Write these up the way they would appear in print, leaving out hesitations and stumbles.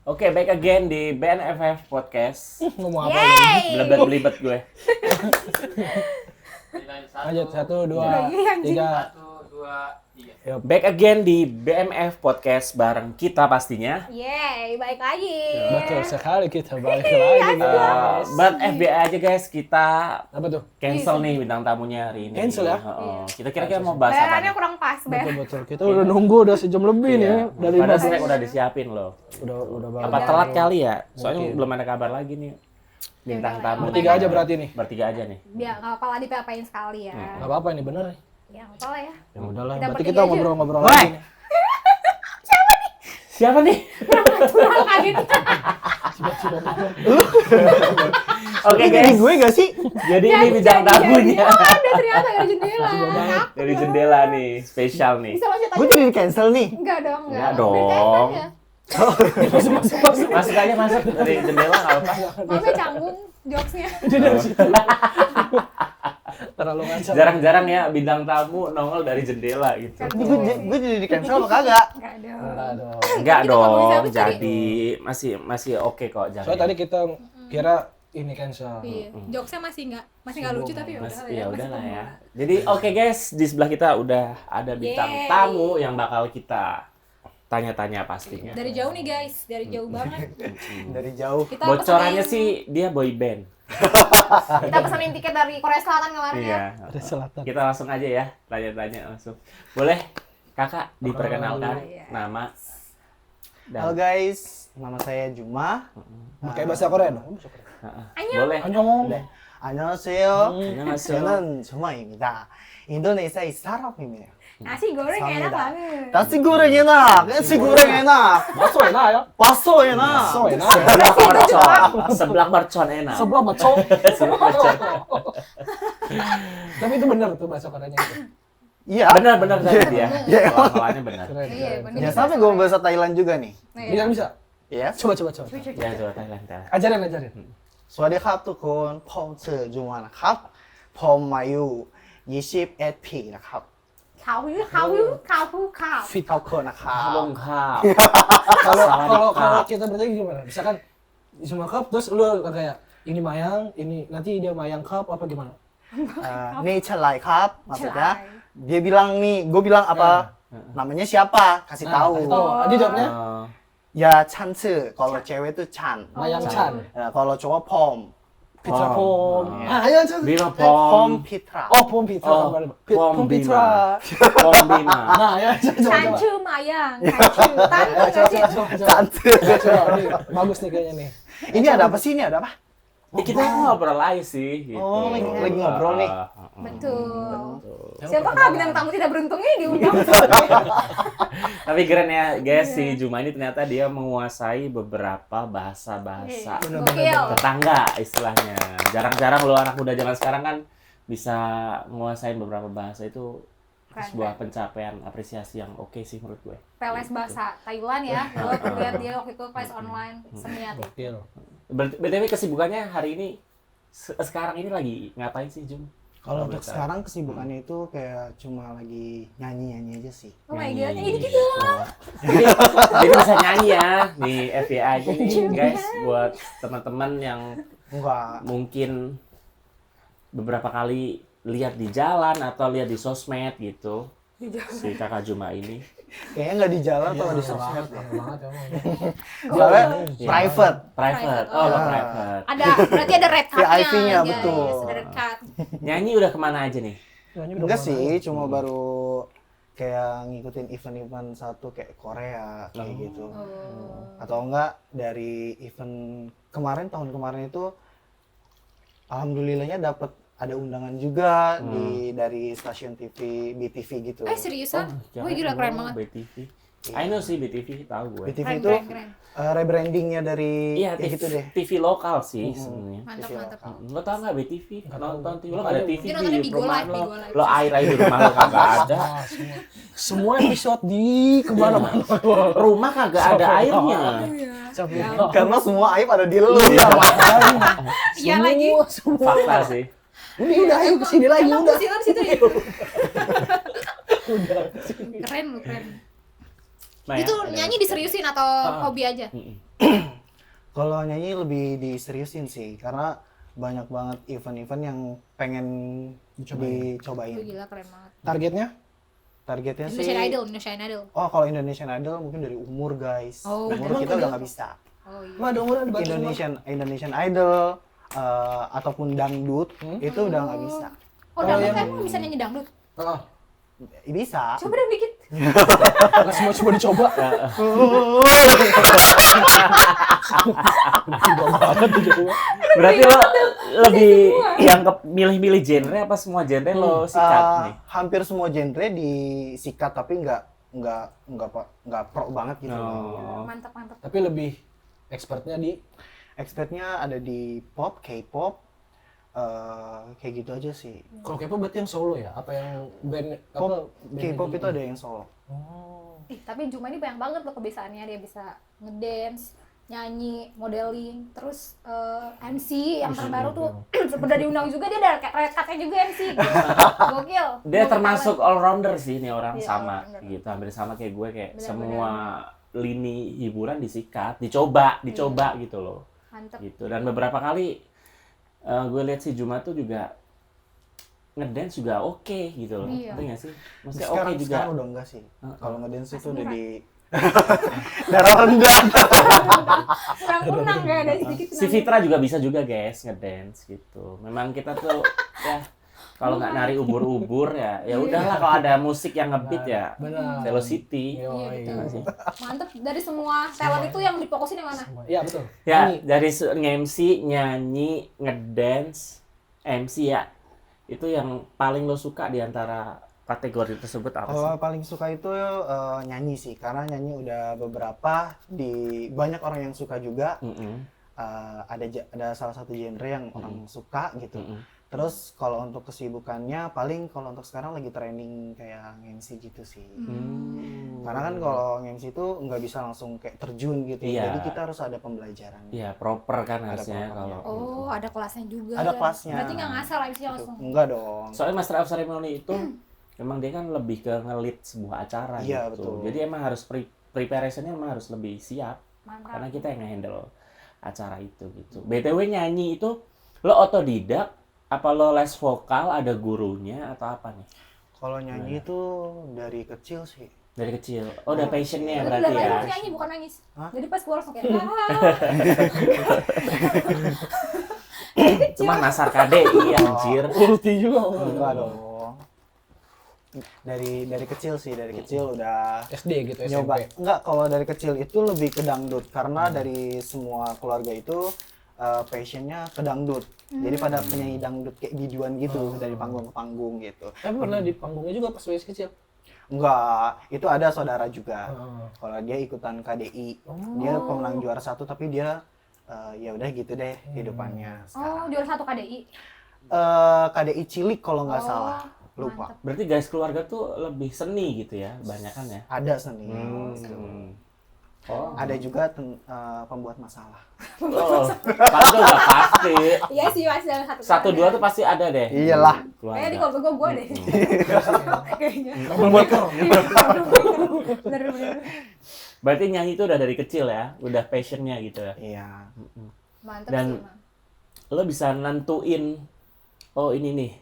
Oke, back again di BNFF Podcast. Ngomong apa Yeay! Belibet-belibet gue. Lanjut, 1, 2, 3. Back again di BMF Podcast bareng kita pastinya. Yeay, baik lagi. Betul sekali, kita balik lagi guys. But FBI aja guys, kita Apa tuh? cancel nih bintang tamunya hari ini. Cancel ya? Heeh. Kita kira-kira mau bahas apa? Bayarannya nih? kurang pas, Ber. Betul. Kita udah nunggu udah sejam lebih nih. Dari Padahal 15. snack udah disiapin loh. Udah banget. Apa telat kali ya? Soalnya Mungkin. belum ada kabar lagi nih. Bintang tamu. Bertiga aja berarti nih. Bertiga aja nih. Biar nggak apa-apa lah dipapain sekali ya. Gak apa-apa ini bener nih. Ya nggak apa-apa lah ya. Ya udahlah, Kita berarti bertiga kita aja. ngobrol-ngobrol Woi! lagi nih. Siapa nih? Kurang kaget. Oke guys. gue gak sih? Jadi ini bintang tamunya. Oh, ada ternyata dari jendela. Dari jendela nih, spesial nih. Bisa lanjut Gue aja. jadi cancel nih. Enggak dong, Enggak Udah dong. biasa aja. Masuk aja masuk dari jendela nggak apa-apa. Maafnya canggung jokesnya. Terlalu ngancam. Jarang-jarang ya bintang tamu nongol dari jendela gitu. Tapi gue jadi di cancel apa kagak? Enggak dong. Enggak dong. Enggak Kita ngomongin dong, siapa tadi? jadi masih oke kok jangan. Soalnya tadi kita kira ini cancel. Iya, jokesnya masih nggak lucu tapi ya udah Ya udahlah ya. Jadi oke guys, di sebelah kita udah ada bintang Yeay. tamu yang bakal kita tanya-tanya pastinya. Dari jauh nih guys, dari jauh banget. Dari jauh. Kita Bocorannya pesenin- sih dia boy band. kita pesenin tiket dari Korea Selatan kemarin ya. Iya. Dari selatan. Kita langsung aja ya, tanya-tanya langsung. Boleh Kakak diperkenalkan iya. nama Halo guys, nama saya Juma. Pakai bahasa Korea dong. Annyeong. Boleh. Annyeong. 안녕하세요. 안녕하세요. 저는 주마입니다. 인도네시아의 사람입니다. Nasi goreng enak banget. nasi goreng enak, nasi goreng enak, Bakso enak ya? bakso enak. Bakso enak. Seblak mercon. Seblak mercon enak. Sebelah macam. Seblak mercon. Tapi itu benar tuh bahasa Koreanya itu. Iya. Benar-benar tadi dia. Iya. Pelafalannya benar. Keren. Iya, keren. bener. Ya sampai gue bahasa Thailand juga nih. Iya. Bisa. Ya. Coba. Ya coba Thailand. Ajarin. สวัสดีครับทุกคนผมชื่อจุมานะครับผมอายุ21 ปีนะครับ เขาผู้ข่าว ฟิตขอบคุณนะครับ Lông khao. Kalau kita bertanya gimana? Misalkan semua cup terus lu kayak ini mayang, ini nanti dia mayang cup apa gimana? Nih celai kap, maksudnya dia bilang nih, gue bilang apa, namanya siapa, kasih tahu. Dia jawabnya Oh. Ya Chance, kalau cewek tuh Chan. mayang Chan. Kalau cowok Pom. Pitra Oh. Pom. Ayo Chan. Bima Pom Pom. Pitra. Oh, Pom Pitra. Oh, Pom Pom Bima. Pitra. Pom Bima. Nah, ya coba. Chanchu Mayang, Chanchu. Tante nggak sih? Chance. Coba. Nih, bagus nih kayaknya nih. Ini ada apa sih? Ini ada apa? Kita ngobrol aja sih. Gitu. Oh, lagi ngobrol nih. Betul. Siapa kah bintang tamu tidak beruntungnya diundang? Tapi keren ya guys, si Juma ini ternyata dia menguasai beberapa bahasa-bahasa Gokil. tetangga istilahnya. Jarang-jarang lo anak muda zaman sekarang kan bisa menguasai beberapa bahasa itu Keren, sebuah pencapaian apresiasi yang oke sih menurut gue. Peles bahasa Thailand ya. Kalau lihat dia waktu itu kelas online seniat. Gokil. BTW kesibukannya hari ini sekarang ini lagi ngapain sih Jum? Kalau untuk sekarang kesibukannya itu kayak cuma lagi nyanyi-nyanyi aja sih. Oh my god, ini gitu. Jadi bisa nyanyi ya di FYI aja nih guys buat teman-teman yang Enggak. mungkin beberapa kali lihat di jalan atau lihat di sosmed gitu si kakak Juma ini. Kayaknya nggak di jalan atau di sosmed. Parah banget emang. Soalnya Iya. private. Private, Oh. lo private. Ada berarti ada red card-nya. VIP-nya, guys. betul. Ada red card. Nyanyi udah kemana aja nih? Enggak sih, cuma baru kayak ngikutin event-event satu kayak Korea kayak gitu. Atau enggak dari event kemarin tahun kemarin itu alhamdulillahnya dapat ada undangan juga dari stasiun TV BTV gitu. Seriusan? Wih gila keren banget. BTV. I know sih BTV, tahu gue. BTV Keren, itu keren. rebrandingnya dari Iya, ya gitu deh. TV lokal sih sebenarnya. Mantap. Lo tau nggak BTV? Nonton TV lo nggak ada TV Dia nontonnya di Bigo rumah Live, lo. Bigo Live. Lo air aja di rumah lo kagak ada. Ah, semua episode di kemana-mana. Rumah kagak ada airnya. Karena semua aib ada di lu. Iya lagi. Semua. Fakta sih. Udah ayo kesini lagi Emang udah. situ situ ya. Keren lu keren. Maya, Itu ada nyanyi diseriusin atau hobi aja? Kalau nyanyi lebih diseriusin sih, karena banyak banget event-event yang pengen dicobain. Wih, gila keren banget. Targetnya sih, Indonesian Idol. oh kalau Indonesian Idol mungkin dari umur guys, Oh, umur kita udah nggak bisa. Oh iya. Mah ada umur ada batas. Indonesian Idol ataupun dangdut itu udah nggak bisa. Oh, dangdut emang bisa nyanyi dangdut? Heeh. Bisa. Coba dong dikit. Nggak semua coba dicoba. Berarti lo lebih yang milih-milih genre apa semua genre lo sikat nih? Hampir semua genre disikat tapi nggak pro banget gitu. Oh. Mantap. Tapi lebih expertnya di Expertnya ada di pop, K-pop, kayak gitu aja sih. kalau K-pop berarti yang solo ya? Apa yang band Pop, band K-pop gitu? itu ada yang solo. Oh. Tapi Juma ini banyak banget loh kebiasaannya. Dia bisa ngedance, nyanyi, modeling, terus MC yang terbaru tuh udah diundang juga, dia ada red card-nya juga MC gitu. Gokil. Dia Gokil termasuk banget. all rounder sih nih orang, Iya, sama all-rounder. gitu, hampir sama kayak gue, kayak Benar-benar. semua lini hiburan disikat, dicoba gitu loh. Mantep. Gitu. Dan beberapa kali gue lihat si Juma tuh juga ngedance juga oke gitu loh. Iya. Ngerti nggak sih? Maksudnya oke juga. Sekarang udah enggak sih. Kalau ngedance itu udah murah. di darah rendah. Kurang kayak ada sedikit. Si Fitra juga bisa juga guys ngedance gitu. Memang kita tuh ya kalau nggak nari ubur-ubur ya udahlah, kalau ada musik yang ngebeat ya Benar. Velocity. Iya, Yoi. betul. Nggak sih? Mantep. Dari semua talent itu yang difokusin yang mana? Iya betul. Ya, Nyanyi. dari nge-MC, nyanyi, ngedance, MC ya. Itu yang paling lo suka di antara kategori tersebut apa sih? Kalau paling suka itu nyanyi sih, karena nyanyi udah beberapa di banyak orang yang suka juga. Mm-mm. Ada salah satu genre yang orang suka gitu. Mm-mm. Terus kalau untuk kesibukannya paling kalau untuk sekarang lagi training kayak MC gitu sih. Karena kan kalau MC itu nggak bisa langsung kayak terjun gitu. Iya. Jadi kita harus ada pembelajaran. Iya, proper kan Ada harusnya propernya. kalau. Oh, ada kelasnya juga. Ada ya. kelasnya. Berarti nggak ngasal MC langsung. Enggak dong. Soalnya Master of Ceremony itu memang dia kan lebih ke nge-lead sebuah acara Iya, gitu. betul. Jadi emang harus preparationnya emang harus lebih siap. Mantap. Karena kita yang nge-handle acara itu gitu. BTW nyanyi itu lo otodidak apa lo les vokal, ada gurunya atau apa nih? Kalau nyanyi itu dari kecil sih. Dari kecil. Oh, udah passionnya Berarti berarti dari ya. tadi nyanyi bukan nangis. Hah? Jadi pas gue langsung kayak Cuma nasar KDI anjir. Ulti juga. Enggak dong. Dari kecil sih, dari kecil udah SD gitu nyoba. SMP. Enggak, kalau dari kecil itu lebih ke dangdut karena dari semua keluarga itu passionnya ke dangdut. Jadi pada penyanyi dangdut kayak biduan gitu dari panggung ke panggung gitu. Tapi pernah di panggungnya juga pas masih kecil. Enggak, itu ada saudara juga. Oh. Kalau dia ikutan KDI, dia pemenang juara 1 tapi dia ya udah gitu deh kehidupannya oh, sekarang. juara 1 KDI. KDI cilik kalau nggak Oh, salah, lupa. mantep. Berarti guys keluarga tuh lebih seni gitu ya, banyakan ya. Ada seni. Oh, Ada juga pembuat masalah. oh, pasti udah pasti. Iya sih, masih ada satu. Satu dua tuh pasti ada deh. Iyalah. Kayaknya di Keluarga. keluarga gue deh. Kayaknya. Troublemaker. Bener-bener. Berarti nyanyi itu udah dari kecil ya, udah passionnya gitu ya. Iya. Mantep Dan sih emang. lo bisa nentuin, oh ini nih,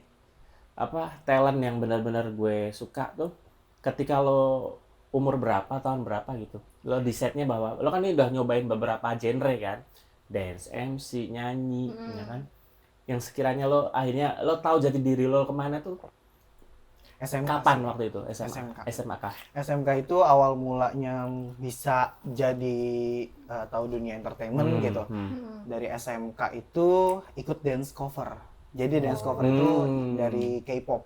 apa talent yang benar-benar gue suka tuh ketika lo umur berapa, tahun berapa gitu. Lo di setnya bahwa lo kan ini udah nyobain beberapa genre kan, dance, MC, nyanyi, ya kan. Yang sekiranya lo akhirnya lo tahu jati diri lo kemana tuh SMK. kapan sih. waktu itu? SMK. SMA kah? SMK itu awal mulanya bisa jadi tahu dunia entertainment gitu. Dari SMK itu ikut dance cover. Jadi dance cover itu dari K-pop.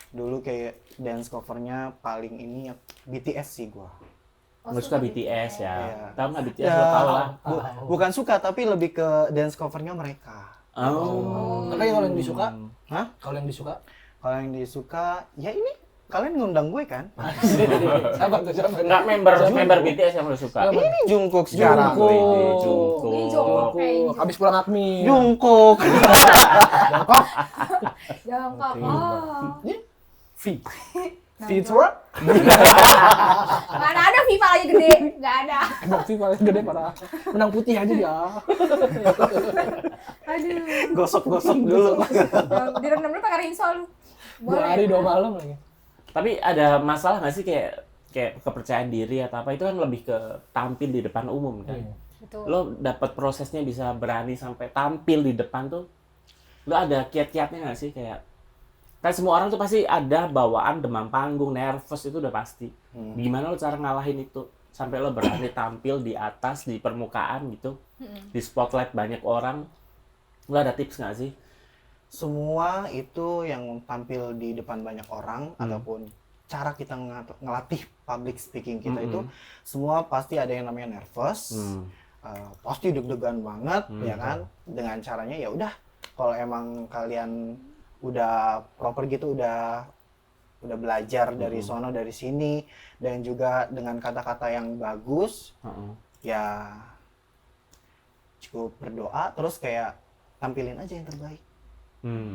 Dulu kayak dance covernya paling ini BTS sih gua. Lo suka BTS ya? Iya. Tahu nggak BTS? Lo tau lah. Bukan suka tapi lebih ke dance covernya mereka. Oh. Tapi kalau yang disuka, Hah? kalau yang disuka, Kalau yang disuka, ya ini kalian ngundang gue kan? sabar tuh sabar. Enggak member BTS yang lo suka. Ini Jungkook sekarang. Jungkook. Ini Jungkook. Habis pulang admin. Jungkook. Jongkok. Oh. V. Fitra? Mana ada FIFA lagi gede, nggak ada. Bakti paling gede parah. Menang putih aja dia. Aduh. Gosok-gosok dulu. Direndam dulu pakai Rinsol. 2 hari 2 malam lagi. Tapi ada masalah nggak sih kayak kepercayaan diri atau apa itu kan lebih ke tampil di depan umum kan. Betul. Lo dapat prosesnya bisa berani sampai tampil di depan tuh. Lo ada kiat-kiatnya nggak sih kayak kan semua orang tuh pasti ada bawaan demam panggung, nervous itu udah pasti. Gimana lo cara ngalahin itu sampai lo berani tampil di atas di permukaan gitu, di spotlight banyak orang. Lo ada tips nggak sih? Semua itu yang tampil di depan banyak orang ataupun cara kita ngelatih public speaking kita itu semua pasti ada yang namanya nervous, pasti deg-degan banget ya kan. Dengan caranya ya udah kalau emang kalian udah proper gitu, udah belajar dari sono dari sini dan juga dengan kata-kata yang bagus, ya cukup berdoa terus kayak tampilin aja yang terbaik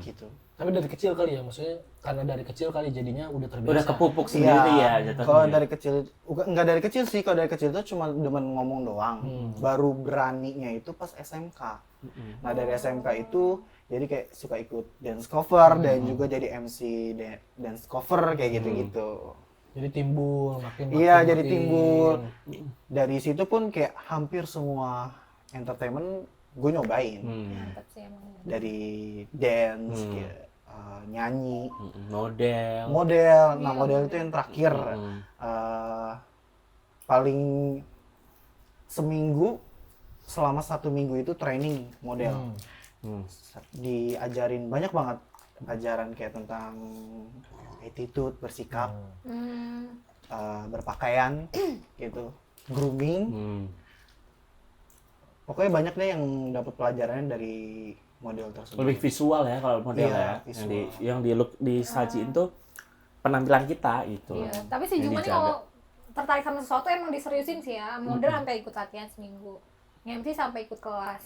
gitu. Tapi dari kecil kali ya, maksudnya karena dari kecil kali jadinya udah terbiasa. Udah kepupuk sendiri ya jatuhnya. Kalau dari kecil, enggak dari kecil sih, kalau dari kecil itu cuma demen ngomong doang. Baru beraninya itu pas SMK. Nah dari SMK itu jadi kayak suka ikut dance cover dan juga jadi MC dance cover kayak gitu-gitu. Jadi timbul makin. Iya jadi timbul. Dari situ pun kayak hampir semua entertainment gue nyobain. Mantap sih emang. Dari dance, kayak, nyanyi, model. Nah model itu yang terakhir. Paling seminggu, selama 1 minggu itu training model. Diajarin banyak banget ajaran kayak tentang attitude, bersikap, berpakaian gitu, grooming. Pokoknya banyak deh yang dapat pelajarannya dari model tersebut. Lebih visual ya kalau model ya. Yang disajiin tuh penampilan kita itu. Iya, tapi si Juma nih kalau tertarik sama sesuatu emang diseriusin sih ya. Model sampai ikut latihan seminggu. MC sampai ikut kelas.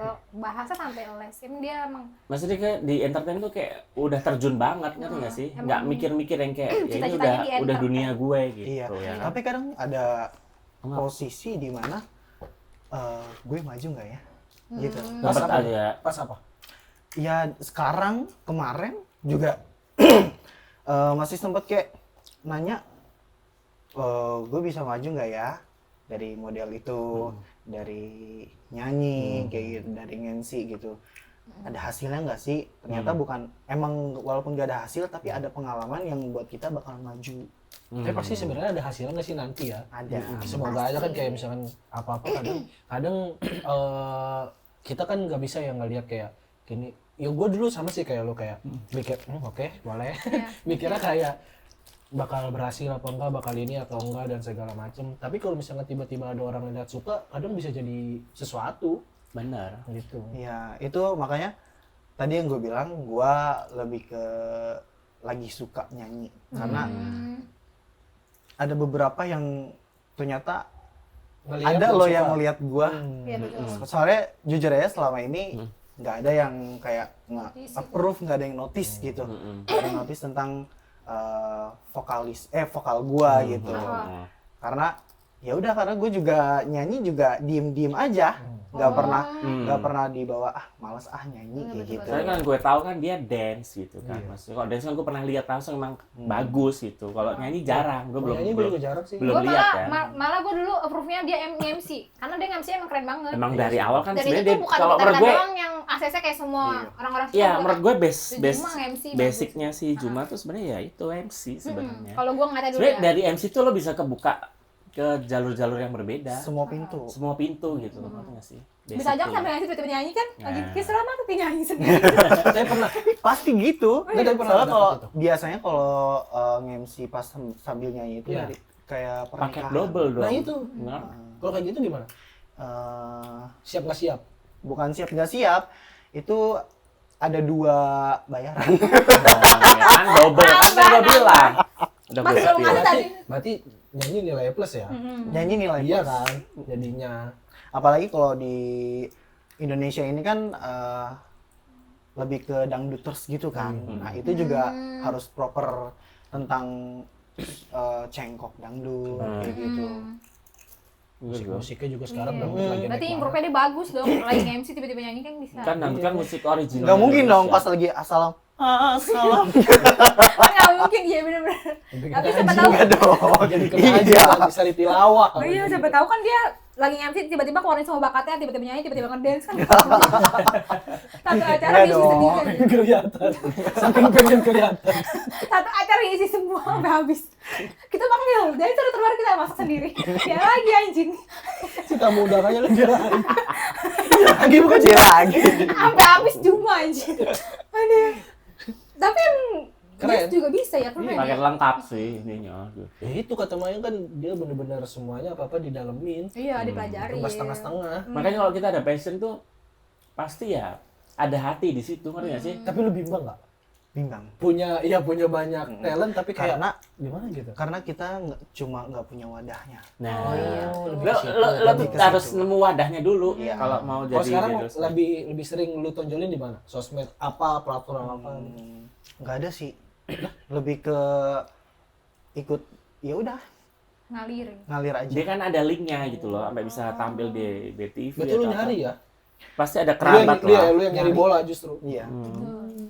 Kalau bahasa sampai les. Emang dia emang Maksudnya kayak di entertain tuh kayak udah terjun banget ngerti nggak sih? Nggak mikir-mikir yang kayak ya ini cita-citanya di udah entertain. dunia gue gitu Iya. ya. Tapi kadang ada posisi di mana gue maju nggak ya? Gitu. Dapat aja. Pas apa? Ya sekarang kemarin juga masih sempat kayak nanya gue bisa maju nggak ya dari model itu, dari nyanyi kayak gitu, dari MC gitu. Ada hasilnya nggak sih? Ternyata bukan, emang walaupun gak ada hasil tapi ada pengalaman yang buat kita bakal maju. Tapi pasti sebenarnya ada hasilnya nggak sih nanti ya? Ada. Semoga aja kan kayak misalkan apa-apa kadang kita kan nggak bisa yang ngelihat kayak gini. Ya gue dulu sama sih kayak lo kayak mikir oke, boleh. Mikirnya kayak bakal berhasil apa enggak, bakal ini atau enggak dan segala macem. Tapi kalau misalnya tiba-tiba ada orang yang lihat suka, kadang bisa jadi sesuatu. Benar. Gitu. Ya itu makanya tadi yang gue bilang gue lebih ke lagi suka nyanyi karena ada beberapa yang ternyata Ngeliat ada dan loh suka. yang ngeliat gue. iya betul. Soalnya jujur aja selama ini nggak ada yang kayak approve, nggak ada yang notice gitu, nggak ada yang notice tentang vokal gue gitu. Karena ya udah karena gue juga nyanyi juga diem aja, nggak pernah dibawa males nyanyi kayak gitu. Soalnya kan gue tahu kan dia dance gitu kan. Maksudnya kalau dance kan gue pernah lihat langsung emang bagus gitu. Kalau nyanyi jarang, gue belum Nyanyi gue juga jarang sih. belum Gue lihat ya. malah gue dulu approve-nya dia MC. Karena dia MC emang keren banget. Emang dari awal kan Dan sebenarnya itu dia bukan kalau menurut gue doang yang ACC kayak semua orang-orang iya semua menurut gue Si Juma MC bagus. basicnya si Juma tuh sebenarnya ya itu MC sebenarnya. Kalau gue nggak tahu dulu Sebenarnya ya. dari MC tuh lo bisa kebuka ke jalur-jalur yang berbeda. Semua pintu. Semua pintu gitu, ngerti nggak sih? Bisa aja Basically. sampai ngasih tiba-tiba nyanyi kan. Lagi Nah. kisah lama tapi nyanyi sendiri. Saya pernah. Pasti gitu. Nggak, tapi pernah Soalnya dapet kalau itu. biasanya kalau nge-MC pas sambil nyanyi itu Iya. dari kayak Paket pernikahan. double dong. Nah itu. Nah, Kalau kayak gitu gimana? Siap nggak siap? Bukan siap nggak siap, itu ada 2 bayaran. ya kan double kan gue bilang. Udah gue Masih belum bilang. ngasih tadi. Berarti nyanyi nilai plus ya? Nyanyi nilai Iya plus. kan, jadinya. Apalagi kalau di Indonesia ini kan lebih ke dangduters gitu kan. Nah itu juga harus proper tentang cengkok dangdut kayak gitu. Musik-musiknya juga sekarang Iya. udah lagi naik Berarti banget. improve dia bagus dong. Lagi MC tiba-tiba nyanyi kan bisa. Kan nanti kan musik original. Nggak mungkin dong Indonesia. pas lagi assalam. Kan nggak mungkin, iya bener-bener. Tapi siapa tahu. Enggak dong. Jadi kena bisa ditilawah. Oh iya, siapa tahu kan dia lagi MC tiba-tiba keluarin semua bakatnya, tiba-tiba nyanyi, tiba-tiba ngedance kan. Satu acara Enggak diisi dong. sendiri. Kelihatan. Saking pengen kelihatan. Satu acara isi semua sampai habis. Kita panggil, jadi seru terbaru kita masak sendiri. Ya lagi anjing. Si tamu undangannya lagi lagi. Lagi bukan Kecil lagi. Sampai habis cuma anjing. Aduh. Tapi emang Keren. dance juga bisa ya, keren Paket ya. lengkap sih ininya. Ya itu kata Maya kan dia bener-bener semuanya apa-apa didalemin. Iya, dipelajari. Cuma setengah-setengah. Makanya kalau kita ada passion tuh pasti ya ada hati di situ, ngerti nggak sih? Tapi lu bimbang nggak? Bimbang. Punya banyak talent tapi kayak Karena gimana gitu? karena kita nggak punya wadahnya. Nah, Oh iya. lo tuh Lebih ke harus situ. nemu wadahnya dulu Iya. kalau mau jadi. Oh sekarang jadi dosen. lebih sering lu tonjolin di mana? Sosmed apa, platform apa? Nggak ada sih. Lebih ke ikut ya udah Ngalir. ngalir aja. Dia kan ada linknya gitu loh, sampai bisa tampil di BTV. Berarti lu atau nyari apa. ya? Pasti ada Lu kerabat lah. lu yang nyari bola justru. Iya. Hmm.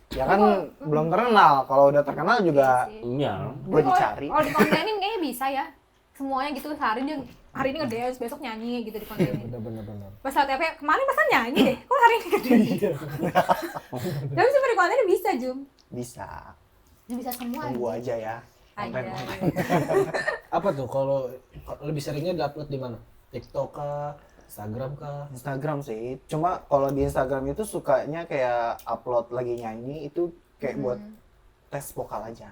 Ya kan belum terkenal. Kalau udah terkenal juga Iya. gue dicari. Kalau di kontenin kayaknya bisa ya. Semuanya gitu sehari dia hari ini ngedance, besok nyanyi gitu di kontenin. Bener. Pas LTP kemarin masa nyanyi deh, kok hari ini ngedance? Tapi sebenarnya di kontenin bisa Jum. Bisa. Dia bisa semua. Tunggu aja ya. Aja. Apa tuh kalau lebih seringnya diupload di mana? TikTok kah? Instagram kah? Instagram sih. Cuma kalau di Instagram itu sukanya kayak upload lagi nyanyi itu kayak buat tes vokal aja.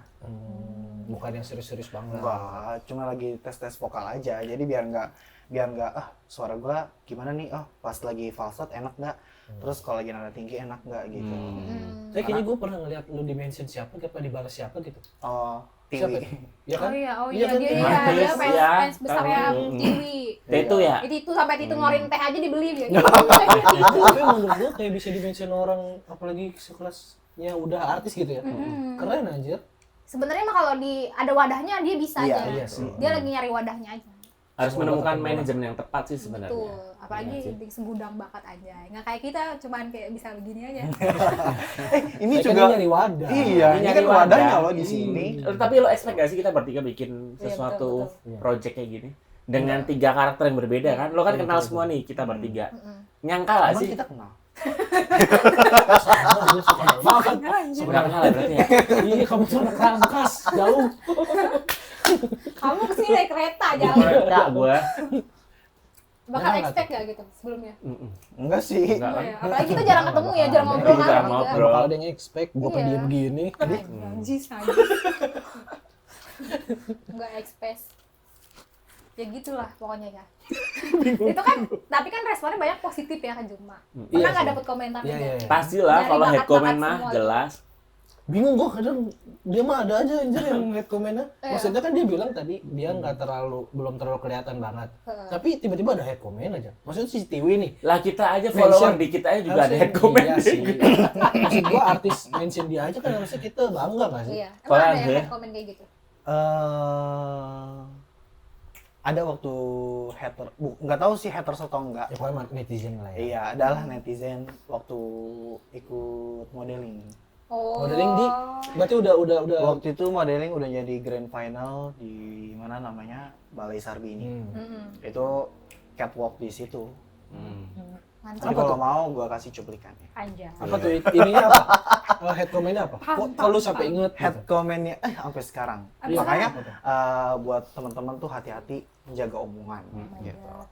Bukan yang serius-serius banget. Enggak, cuma lagi tes vokal aja. Jadi biar nggak suara gua gimana nih? Oh, pas lagi falset enak nggak? Terus kalau lagi nada tinggi enak nggak gitu. Tapi kayaknya gue pernah ngeliat lu di mention siapa, apa dibalas siapa gitu. Oh, Siapa? Tiwi. Ya kan? Oh Iya iya kan? dia Iya, dia fans, fans, ya. fans besar yang Tiwi. Itu ya. Itu sampai Titu ngeluarin teh aja dibeli dia. Tapi menurut gue kayak bisa di-mention orang apalagi sekelasnya udah artis gitu ya. Keren anjir. Sebenarnya mah kalau ada wadahnya dia bisa Iya, aja. iya sih. Dia lagi nyari wadahnya aja. Harus Semua menemukan bakat manajemen yang tepat sih sebenarnya. Betul. Iya Apalagi sih. di segudang bakat aja. Nggak kayak kita cuman kayak bisa begini aja. Ini Saya kan juga nyari wadah. iya, ini Nyari kan wadahnya wadah. loh di sini. Tapi lo expect gak sih kita bertiga bikin Iya, sesuatu betul. project kayak gini? Dengan 3 karakter yang berbeda kan? Lo kan Iya, kenal betul, semua nih kita bertiga. Nyangka gak Emang sih? kita kenal. Makan. Nggak kenal ya berarti ya? Iya, kamu tuh anak rangkas, jauh. Kamu kesini naik kereta jalan. Mereka gue. Bakal Enggak, expect gak gitu sebelumnya? Enggak sih. Enggak. Oh, ya. Apalagi kita jarang ketemu ya, jarang ngobrol kan. Jarang juga. ngobrol. Kalau ada yang expect, gue Iya. dia begini. Najis. Nggak expect. Ya gitulah pokoknya ya. Itu kan, tapi kan responnya banyak positif ya kan Juma. Pernah Iya nggak sih. dapet komentar Iya, juga? iya, iya. Pastilah Dari kalau head bakat-bakat comment mah semua. jelas. Bingung gue kadang dia mah ada aja anjir yang lihat komennya. Iya. Maksudnya kan dia bilang tadi dia belum terlalu kelihatan banget. Tapi tiba-tiba ada head comment aja. Maksudnya si Tiwi nih. Lah kita aja follower Mention. di kita aja juga ada harusnya- head comment. Iya sih. Maksud gua artis mention dia aja kan harusnya kita bangga gak sih? Iya. Emang Apaan ada yang ya? head comment kayak gitu? Ada waktu hater, nggak tahu sih haters atau enggak. Ya pokoknya netizen lah ya. Iya, adalah netizen waktu ikut modeling. Oh. Modeling di berarti udah Waktu itu modeling udah jadi grand final di mana namanya Balai Sarbini. Mm-mm. Itu catwalk di situ. Mantap. Jadi kalau mau gua kasih cuplikannya. Anjay. Apa tuh ininya apa? Head comment-nya apa? Paham, Kok kalau paham, sampai inget Head gitu? comment-nya sampai sekarang. Sampai Makanya sekarang? buat teman-teman tuh hati-hati menjaga omongan gitu. God.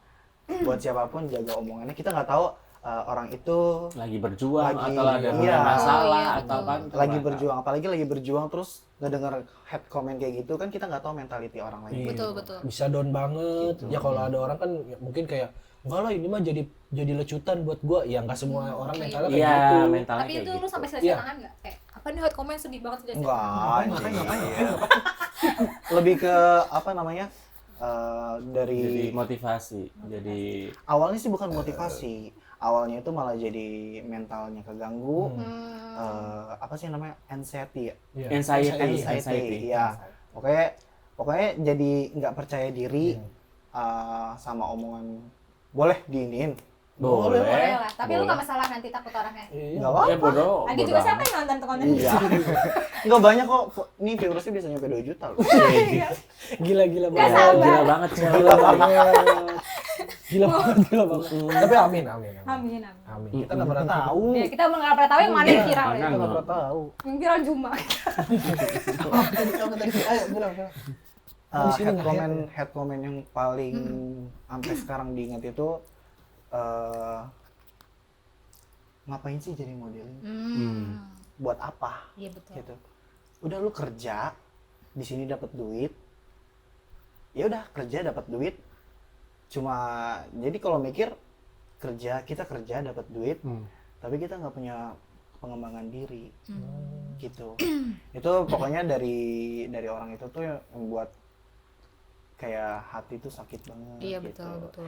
Buat siapapun jaga omongannya. Kita nggak tahu orang itu Lagi berjuang Lagi- atau ada iya. masalah Oh, iya, atau betul. apa? lagi berjuang, apalagi lagi berjuang terus ngedenger head comment kayak gitu kan kita nggak tahu mentality orang lain. Iya. Betul, betul. Bisa down banget. Gitu. Ya kalau ada orang kan ya mungkin kayak enggak lah ini mah jadi lecutan buat gua. Ya enggak semua orang mentalnya kayak Iya, gitu. mentalnya Tapi kayak itu lu gitu. sampai Iya. selesai tangan nggak? Kayak apa nih head comment sedih banget sedih. Enggak, lebih ke apa namanya Jadi dari motivasi. Jadi awalnya sih bukan motivasi, awalnya itu malah jadi mentalnya keganggu. Hmm. Apa sih namanya, anxiety ya? Iya. Anxiety. Ya pokoknya jadi nggak percaya diri sama omongan boleh diinin. Boleh. Boleh lah, tapi lu Boleh. nggak masalah nanti takut orangnya. Iya. Nggak apa-apa. Ya bodoh. Lagi bodoh juga amat. siapa yang nonton tuh konten? Iya. Nggak banyak kok. Ini viewersnya bisa nyampe 2 juta loh. Gila Nggak banget. sabar. Gila banget cewek. Gila banget. Tapi amin. Amin, amin. Amin. Kita nggak pernah tahu. Ya, kita emang nggak pernah tahu yang mana yang viral ya. Kita nggak pernah tahu. Yang viral Juma. Ayo bilang. Di sini nggak Head comment yang paling sampai sekarang diingat itu ngapain sih jadi modeling? Buat apa? Iya betul. Gitu. Udah lu kerja di sini dapat duit. Ya udah kerja dapat duit. Cuma jadi kalau mikir kita kerja dapat duit, tapi kita nggak punya pengembangan diri. Gitu. Itu pokoknya dari orang itu tuh yang membuat kayak hati tuh sakit banget. Iya gitu. betul.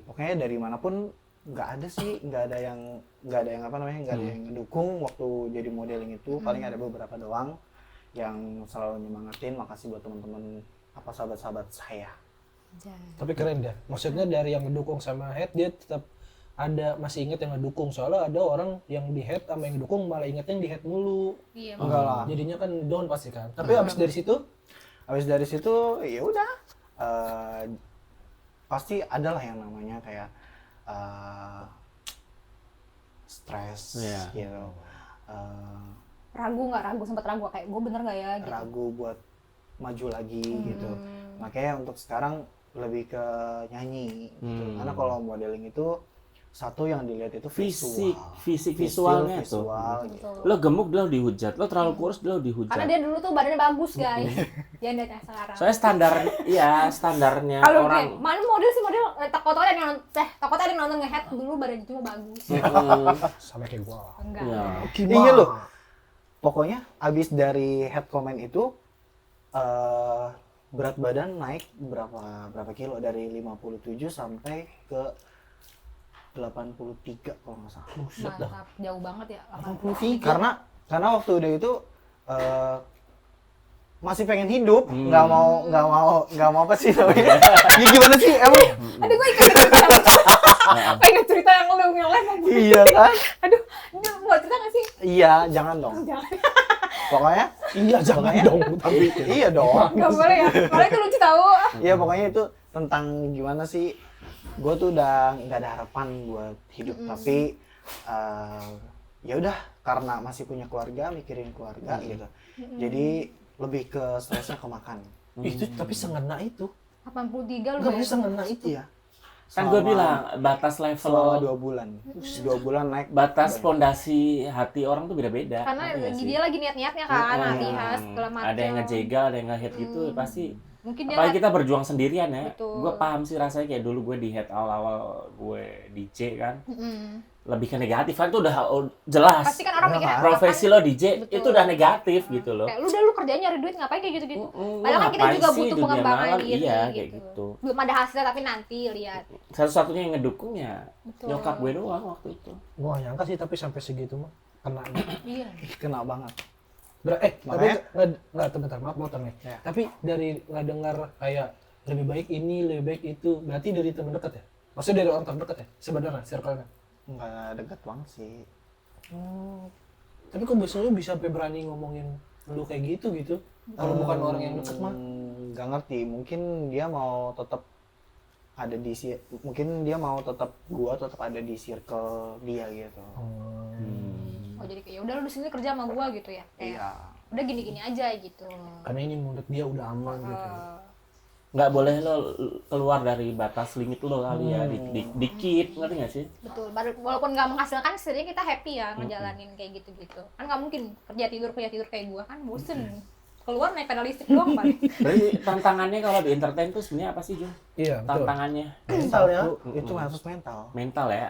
Pokoknya dari manapun nggak ada yang apa namanya, nggak ada yang ngedukung waktu jadi modeling itu. Paling ada beberapa doang yang selalu nyemangatin. Makasih buat teman-teman sahabat-sahabat saya. Tapi keren dah. Maksudnya dari yang ngedukung sama head dia tetap ada masih inget yang ngedukung. Soalnya ada orang yang di head sama yang ngedukung malah ingetnya yang di head mulu. Iya. Enggak lah. Jadinya kan down pasti kan. Tapi abis dari situ Ya udah pasti adalah yang namanya kayak stres gitu. Ragu sempet ragu kayak gue bener nggak ya gitu. Ragu buat maju lagi gitu. Makanya untuk sekarang lebih ke nyanyi gitu. Karena kalau modeling itu satu yang dilihat itu fisik visualnya tuh. gitu. Lo gemuk lo dihujat, lo terlalu kurus lo dihujat. Karena dia dulu tuh badannya bagus guys. Dia lihat yang sekarang. Soalnya standarnya Kalau orang. mana model sih takutnya ada yang nonton nge-head dulu badannya cuma bagus. sama kayak gua. Enggak. Ya. Iya loh. Pokoknya abis dari head comment itu berat badan naik berapa kilo, dari 57 sampai ke 83 kalau nggak salah. Mantap, jauh banget ya. 83. Karena waktu udah itu masih pengen hidup, nggak mau apa sih namanya? Ya gimana sih emang? Aduh gue ikut pengen cerita yang lu ngelem. Iya kan? Aduh, mau cerita nggak sih? Iya, jangan dong. Jangan. Pokoknya Iya jangan dong. Tapi iya dong. Nggak boleh ya. Malah itu lucu tahu. Iya pokoknya itu tentang gimana sih, gue tuh udah nggak ada harapan buat hidup, tapi ya udah karena masih punya keluarga, mikirin keluarga gitu, jadi lebih ke stresnya ke makan. itu tapi sengena itu. 83 lu Enggak ya. bisa sengena itu. Iya. Kan gue bilang batas Selama level, 2 bulan, 2 bulan naik. batas pondasi hati orang tuh beda-beda. Karena Ngerti nggak sih? dia lagi niat-niatnya kan, latihan segala macam. Ada yang ngejegal, ada yang nge-hit gitu, pasti. Mungkin dia Apalagi kita berjuang sendirian ya. Betul. Gue paham sih rasanya kayak dulu gue di head awal-awal gue DJ kan. Lebih ke negatif kan, itu udah jelas. pasti kan orang mikirnya Profesi lo DJ Betul. itu udah negatif gitu loh. kayak lu kerjanya nyari duit ngapain kayak gitu-gitu. Padahal kan kita Ngapain juga sih butuh dunia pengembangan malam? diri Iya, gitu. kayak gitu. Belum ada hasilnya tapi nanti lihat. Satu-satunya yang ngedukungnya Betul. nyokap gue doang waktu itu. Gua nggak nyangka sih tapi sampai segitu mah kena. Iya. Kena banget. Tapi Makanya- nggak bentar maaf potong nih. Ya. Tapi dari nggak dengar kayak lebih baik ini, lebih baik itu, berarti dari teman dekat ya? Maksudnya dari orang terdekat ya? Sebenarnya circle-nya. Nggak dekat banget sih. Tapi kok biasanya bisa sampai berani ngomongin lu kayak gitu? Kalau bukan orang yang dekat mah. Nggak ngerti, mungkin dia mau tetap ada di gua tetap ada di circle dia gitu. Oh jadi kayak udah lu di sini kerja sama gua gitu ya. Kayak Iya. udah gini-gini aja gitu. Karena ini menurut dia udah aman gitu. Nggak boleh lo keluar dari batas limit lo kali ya, dikit, ngerti nggak sih? Betul. Walaupun nggak menghasilkan setidaknya kita happy ya ngejalanin kayak gitu-gitu. Kan nggak mungkin kerja tidur kayak gua kan bosen. Keluar naik pedal listrik doang paling. Berarti tantangannya kalau di entertain tuh sebenarnya apa sih, Jun? Iya, betul. Tantangannya Mental ya, itu harus mental. mental ya.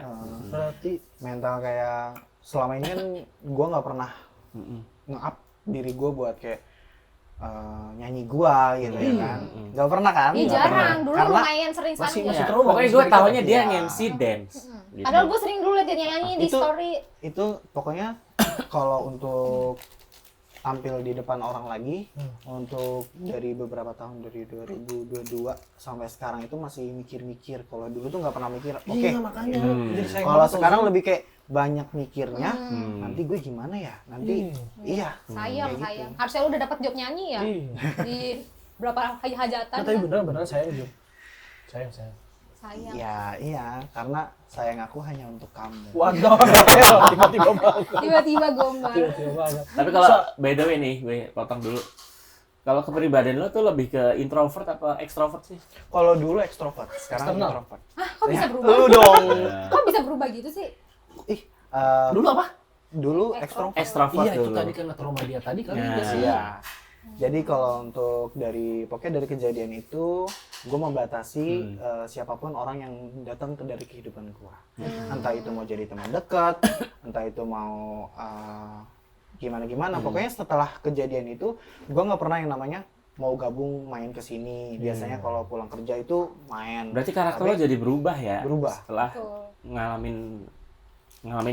Berarti Mental kayak selama ini kan gua nggak pernah nge-up diri gua buat kayak nyanyi gua gitu ya kan. Nggak pernah kan? Iya Nggak pernah. jarang. Dulu Karena lumayan sering masih Ya, trauma, pokoknya masih gue dekat. taunya dia Iya. nge-MC dance. gitu. Padahal gue sering dulu liat dia nyanyi di Itu- story. Itu pokoknya kalau untuk tampil di depan orang lagi, untuk dari beberapa tahun dari 2022 sampai sekarang itu masih mikir-mikir. Kalau dulu tuh nggak pernah mikir. Oke. Iya makanya. Jadi sayang Kalau banget sekarang tuh. lebih kayak banyak mikirnya. Nanti gue gimana ya? Nanti iya. Sayang, kayak gitu. sayang. Harusnya lu udah dapat job nyanyi ya. Iya. Di berapa hajatan. Nah, tapi kan? beneran sayang Jum. Sayang. Sayang. Ya iya, karena sayang aku hanya untuk kamu. Waduh, tiba-tiba banget. Tiba-tiba gombal. Tiba-tiba banget. Tapi kalau by the way nih, gue potong dulu. Kalau kepribadian lo tuh lebih ke introvert apa ekstrovert sih? Kalau dulu ekstrovert, sekarang Eksternal. introvert. Hah, kok bisa berubah? Lu dong. Kok bisa berubah gitu sih? Ih, Dulu apa? dulu Ekstrovert. ekstrovert. Iya, itu dulu. tadi karena trauma dia tadi kali Nah. ya sih. Iya. Jadi kalau untuk pokoknya dari kejadian itu, gue membatasi siapapun orang yang datang dari kehidupan gue. Entah itu mau jadi teman dekat, entah itu mau gimana-gimana. Pokoknya setelah kejadian itu, gue nggak pernah yang namanya mau gabung main ke sini. Biasanya kalau pulang kerja itu main. Berarti karakter lo Tapi jadi berubah ya? Berubah. Setelah Tuh. ngalamin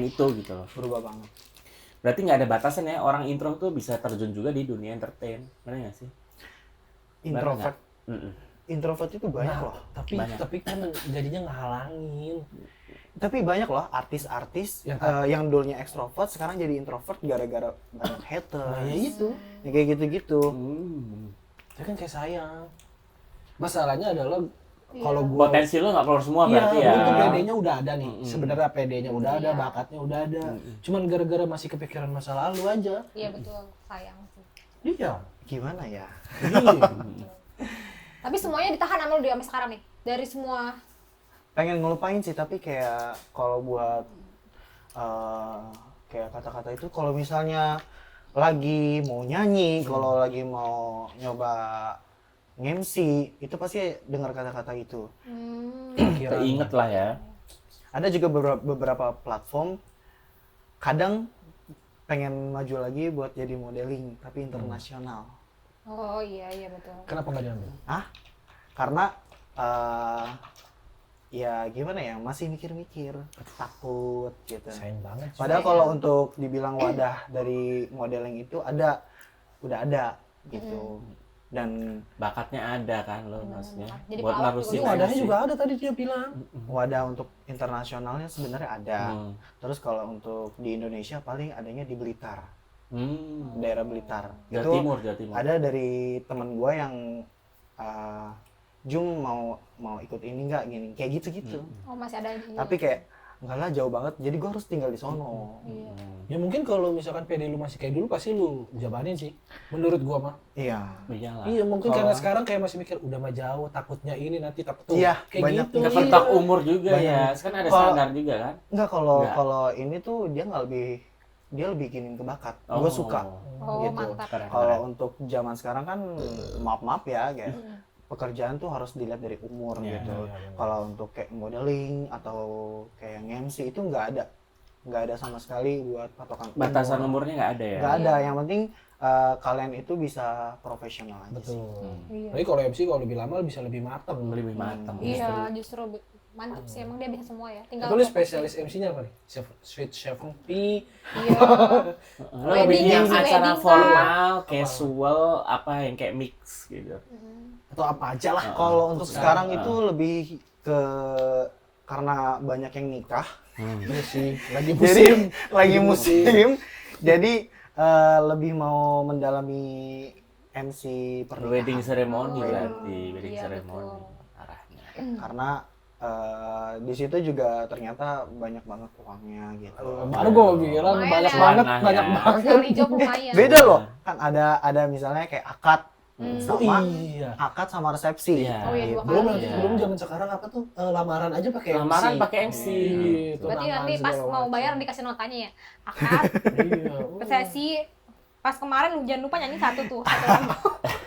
itu gitu loh. berubah banget. Berarti nggak ada batasan ya, orang intro tuh bisa terjun juga di dunia entertain. Benar nggak sih? Introvert, Mm-mm. introvert itu banyak Nah, loh. Banyak. tapi kan jadinya ngehalangin. Tapi banyak loh artis-artis Yang yang dulunya ekstrovert sekarang jadi introvert gara-gara banyak haters. Nah, ya itu. Ya kayak gitu-gitu. Itu kan kayak sayang. Masalahnya adalah Iya. kalau gua Potensi lo nggak keluar semua iya, berarti ya? itu PD-nya udah ada nih. Sebenarnya PD-nya udah ada, Iya. bakatnya udah ada. Cuman gara-gara masih kepikiran masa lalu aja. Iya betul, sayang sih. Iya. Gimana ya? Tapi semuanya ditahan sama lu sampai sekarang nih. Dari semua Pengen ngelupain sih, tapi kayak kalau buat kayak kata-kata itu kalau misalnya lagi mau nyanyi, kalau lagi mau nyoba nge-MC, itu pasti dengar kata-kata itu. Keinget lah ya. Ada juga beberapa platform kadang pengen maju lagi buat jadi modeling tapi internasional. Oh iya betul. Kenapa nggak diambil? Karena ya gimana ya, masih mikir-mikir, takut gitu. Sayang banget. Padahal kalau untuk dibilang wadah dari modeling itu udah ada gitu. Dan Bakatnya ada kan lo maksudnya. Jadi Buat powerful narusin Itu juga. wadahnya MC. juga ada tadi dia bilang. wadah untuk internasionalnya sebenarnya ada. Hmm. Terus kalau untuk di Indonesia paling adanya di Blitar, Hmm. daerah Blitar. Jawa Itu Timur. ada dari teman gua yang Jum mau ikut ini nggak gini kayak gitu-gitu. Oh masih ada. Tapi kayak enggak lah, jauh banget, jadi gua harus tinggal di sono. Iya. Ya mungkin kalau misalkan PD lu masih kayak dulu pasti lu jabanin sih. Menurut gua mah. Iya. Iyalah. Iya mungkin karena sekarang kayak masih mikir udah mah jauh, takutnya ini nanti takut tuh. Iya, kayak banyak gitu. Kepentok Iya. umur juga ya. Kan ada Kalau- standar juga kan. Enggak, Nggak. kalau ini tuh dia lebih giniin ke bakat. Gua suka. Oh Gitu. mantap. Keren. Kalau untuk zaman sekarang kan maaf ya kayak pekerjaan tuh harus dilihat dari umur Iya, gitu. iya, benar. Kalau untuk kayak modeling atau kayak MC itu nggak ada sama sekali buat patokan Batasan umur. umurnya nggak ada ya. Nggak ada. Yang penting kalian itu bisa profesional aja sih. Betul. Iya. Tapi kalau MC kalau lebih lama bisa lebih matang. Lebih matang. Iya justru mantap sih, emang dia bisa semua ya. Tinggal Tapi lu fokus. spesialis MC-nya apa nih? Sweet Chef P. Iya. Lo lebih Wedding, yang MC acara wedding, formal, casual, apa yang kayak mix gitu. Atau apa aja lah. Kalau untuk sekarang itu lebih ke karena banyak yang nikah. Iya sih, lagi Jadi musim. lagi musim. Jadi lebih mau mendalami MC pernikahan. Wedding ceremony Oh, berarti, wedding iya, ceremony betul. arahnya. Karena di situ juga ternyata banyak banget uangnya gitu. Baru gue bilang Lumayan banyak ya. banget, Lumayan banyak ya. banget. Sekali job lumayan. Beda loh, kan ada misalnya kayak akad Oh sama iya. akad sama resepsi. Iya. Oh iya, dua Belum kali. Iya. belum zaman sekarang apa tuh lamaran aja pakai MC. Lamaran pakai MC. Gitu, Berarti lamaran nanti pas segala mau macam. bayar dikasih notanya ya. Akad, Iya. resepsi, pas kemarin lu jangan lupa nyanyi satu tuh, satu lagu.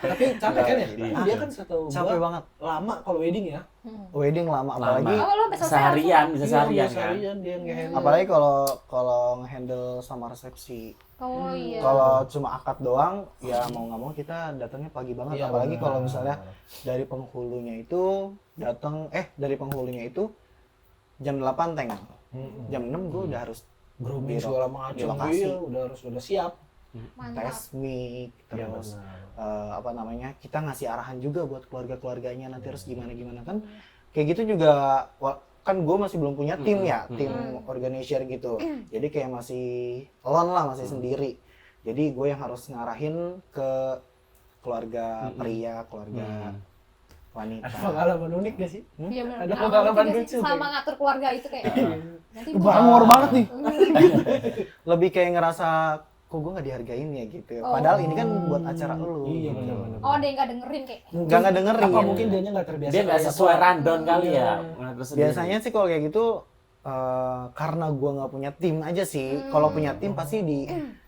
Tapi capek kan ya? Iya. Dia kan setahu Capek gua banget. lama kalau wedding ya. Wedding lama, apalagi Oh lu sampai selesai Seharian bisa Iya, seharian dia kan. seharian dia nge-handle. apalagi kalau ngehandle sama resepsi. langsung. Oh iya. Kalau cuma akad doang, ya mau nggak mau kita datangnya pagi banget. Iya, Apalagi benar. kalau misalnya dari penghulunya itu jam 8 teng. Jam 6 gue udah harus Grooming di segala di macam, lokasi. iya, udah siap. Mantap. tes mic Iya, terus benar. apa namanya, kita ngasih arahan juga buat keluarga-keluarganya nanti harus gimana kan kayak gitu juga. Kan gue masih belum punya tim ya, tim organizer gitu, jadi kayak masih alone lah, masih sendiri. Jadi gue yang harus ngarahin ke keluarga pria, keluarga wanita. Ada pengalaman unik gak sih? Iya benar. Ada Nah, pengalaman juga sih, lucu, selama kayak. ngatur keluarga itu kayak nanti Bangor banget nih. Lebih kayak ngerasa kok gue nggak dihargain ya gitu. Padahal ini kan buat acara lu. Iya, gitu. benar-benar. Oh, ada yang nggak dengerin kayak. Nggak dengerin. Apa mungkin dianya nggak terbiasa? Dia nggak kayak sesuai apa? rundown kali Iya. ya. Ngatur sendiri. Biasanya sih kalau kayak gitu karena gue nggak punya tim aja sih. Kalau punya tim pasti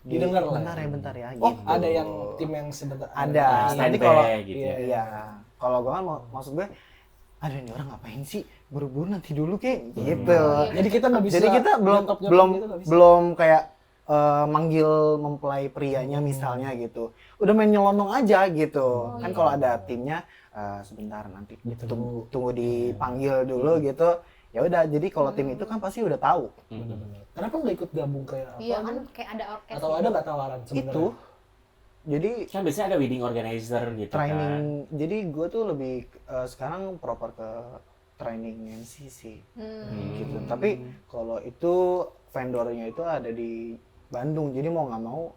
Didengar lah. bentar ya. Oh, gitu. ada yang tim yang sebentar. Ada. Standby Nanti kalau gitu. Iya. iya, kalau gue kan maksud gue, ada nih orang ngapain sih? Buru-buru nanti dulu kayak gitu. Jadi kita nggak bisa. Jadi kita nyantap-nyantap belum gitu, nggak bisa. belum kayak manggil mempelai prianya misalnya gitu. Udah main nyelonong aja gitu. Kan kalau ada timnya sebentar nanti tunggu dipanggil dulu gitu. Ya udah, jadi kalau tim itu kan pasti udah tahu. Benar-benar. Kenapa nggak ikut gabung kayak apa? Iya kan kayak ada orkes. Atau ada nggak tawaran sebenarnya? Itu. Jadi Kan biasanya ada wedding organizer gitu kan. training. Jadi gue tuh lebih sekarang proper ke training MC sih. Gitu. Tapi kalau itu vendornya itu ada di Bandung, jadi mau nggak mau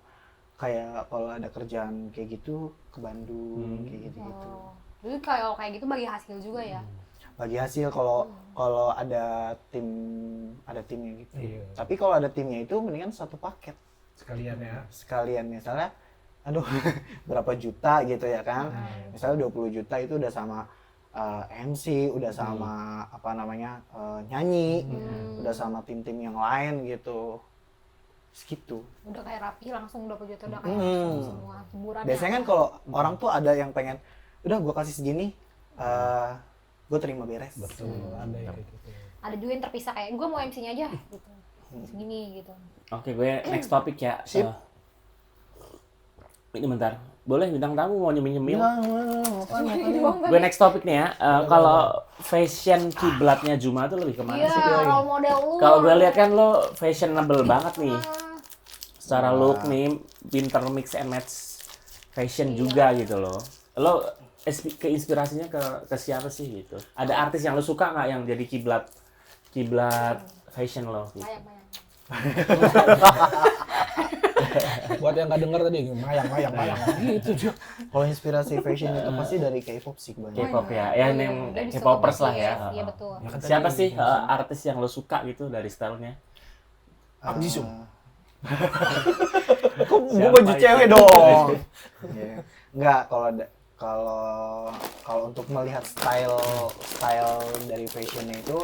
kayak kalau ada kerjaan kayak gitu ke Bandung kayak gitu. Oh. Jadi kalau kayak gitu bagi hasil juga ya. Bagi hasil kalau ada timnya gitu. Iya. Tapi kalau ada timnya itu mendingan satu paket Sekalian ya. sekalian, misalnya aduh berapa juta gitu ya kan. Misalnya 20 juta itu udah sama MC, udah sama apa namanya nyanyi, udah sama tim-tim yang lain gitu. Segitu. Udah kayak rapi langsung 20 juta udah kayak semua hiburan. Biasanya kan kalau orang tuh ada yang pengen, udah gue kasih segini, gue terima beres. Betul, ada yang kayak gitu. ada juga yang terpisah kayak gue mau MC-nya aja gitu. Segini gitu. Oke, gue next topic ya. Sip. Ini bentar. Boleh bintang tamu mau nyemil-nyemil? Iya, Gue next topic nih ya. Kalau fashion kiblatnya Juma tuh lebih kemana Iya, sih? role model lu. Kalau gue lihat kan lo fashionable banget nih. Ah, Secara look nih, pinter mix and match fashion juga gitu loh. Lo keinspirasinya ke siapa sih gitu? Ada artis yang lo suka nggak yang jadi kiblat fashion lo? Gitu? bayang-bayang. Buat yang nggak denger tadi, mayang gitu juga. Kalau inspirasi fashion itu pasti dari K-pop sih kebanyakan. K-pop ya, ya Iya, yang dia bisa K-popers lah ya. Iya betul. Ya kan Siapa tadi- sih artis yang lo suka gitu dari stylenya? Park Jisoo. Kok gue Siapa baju itu? cewek dong? Iya. Enggak, kalau untuk melihat style dari fashionnya itu,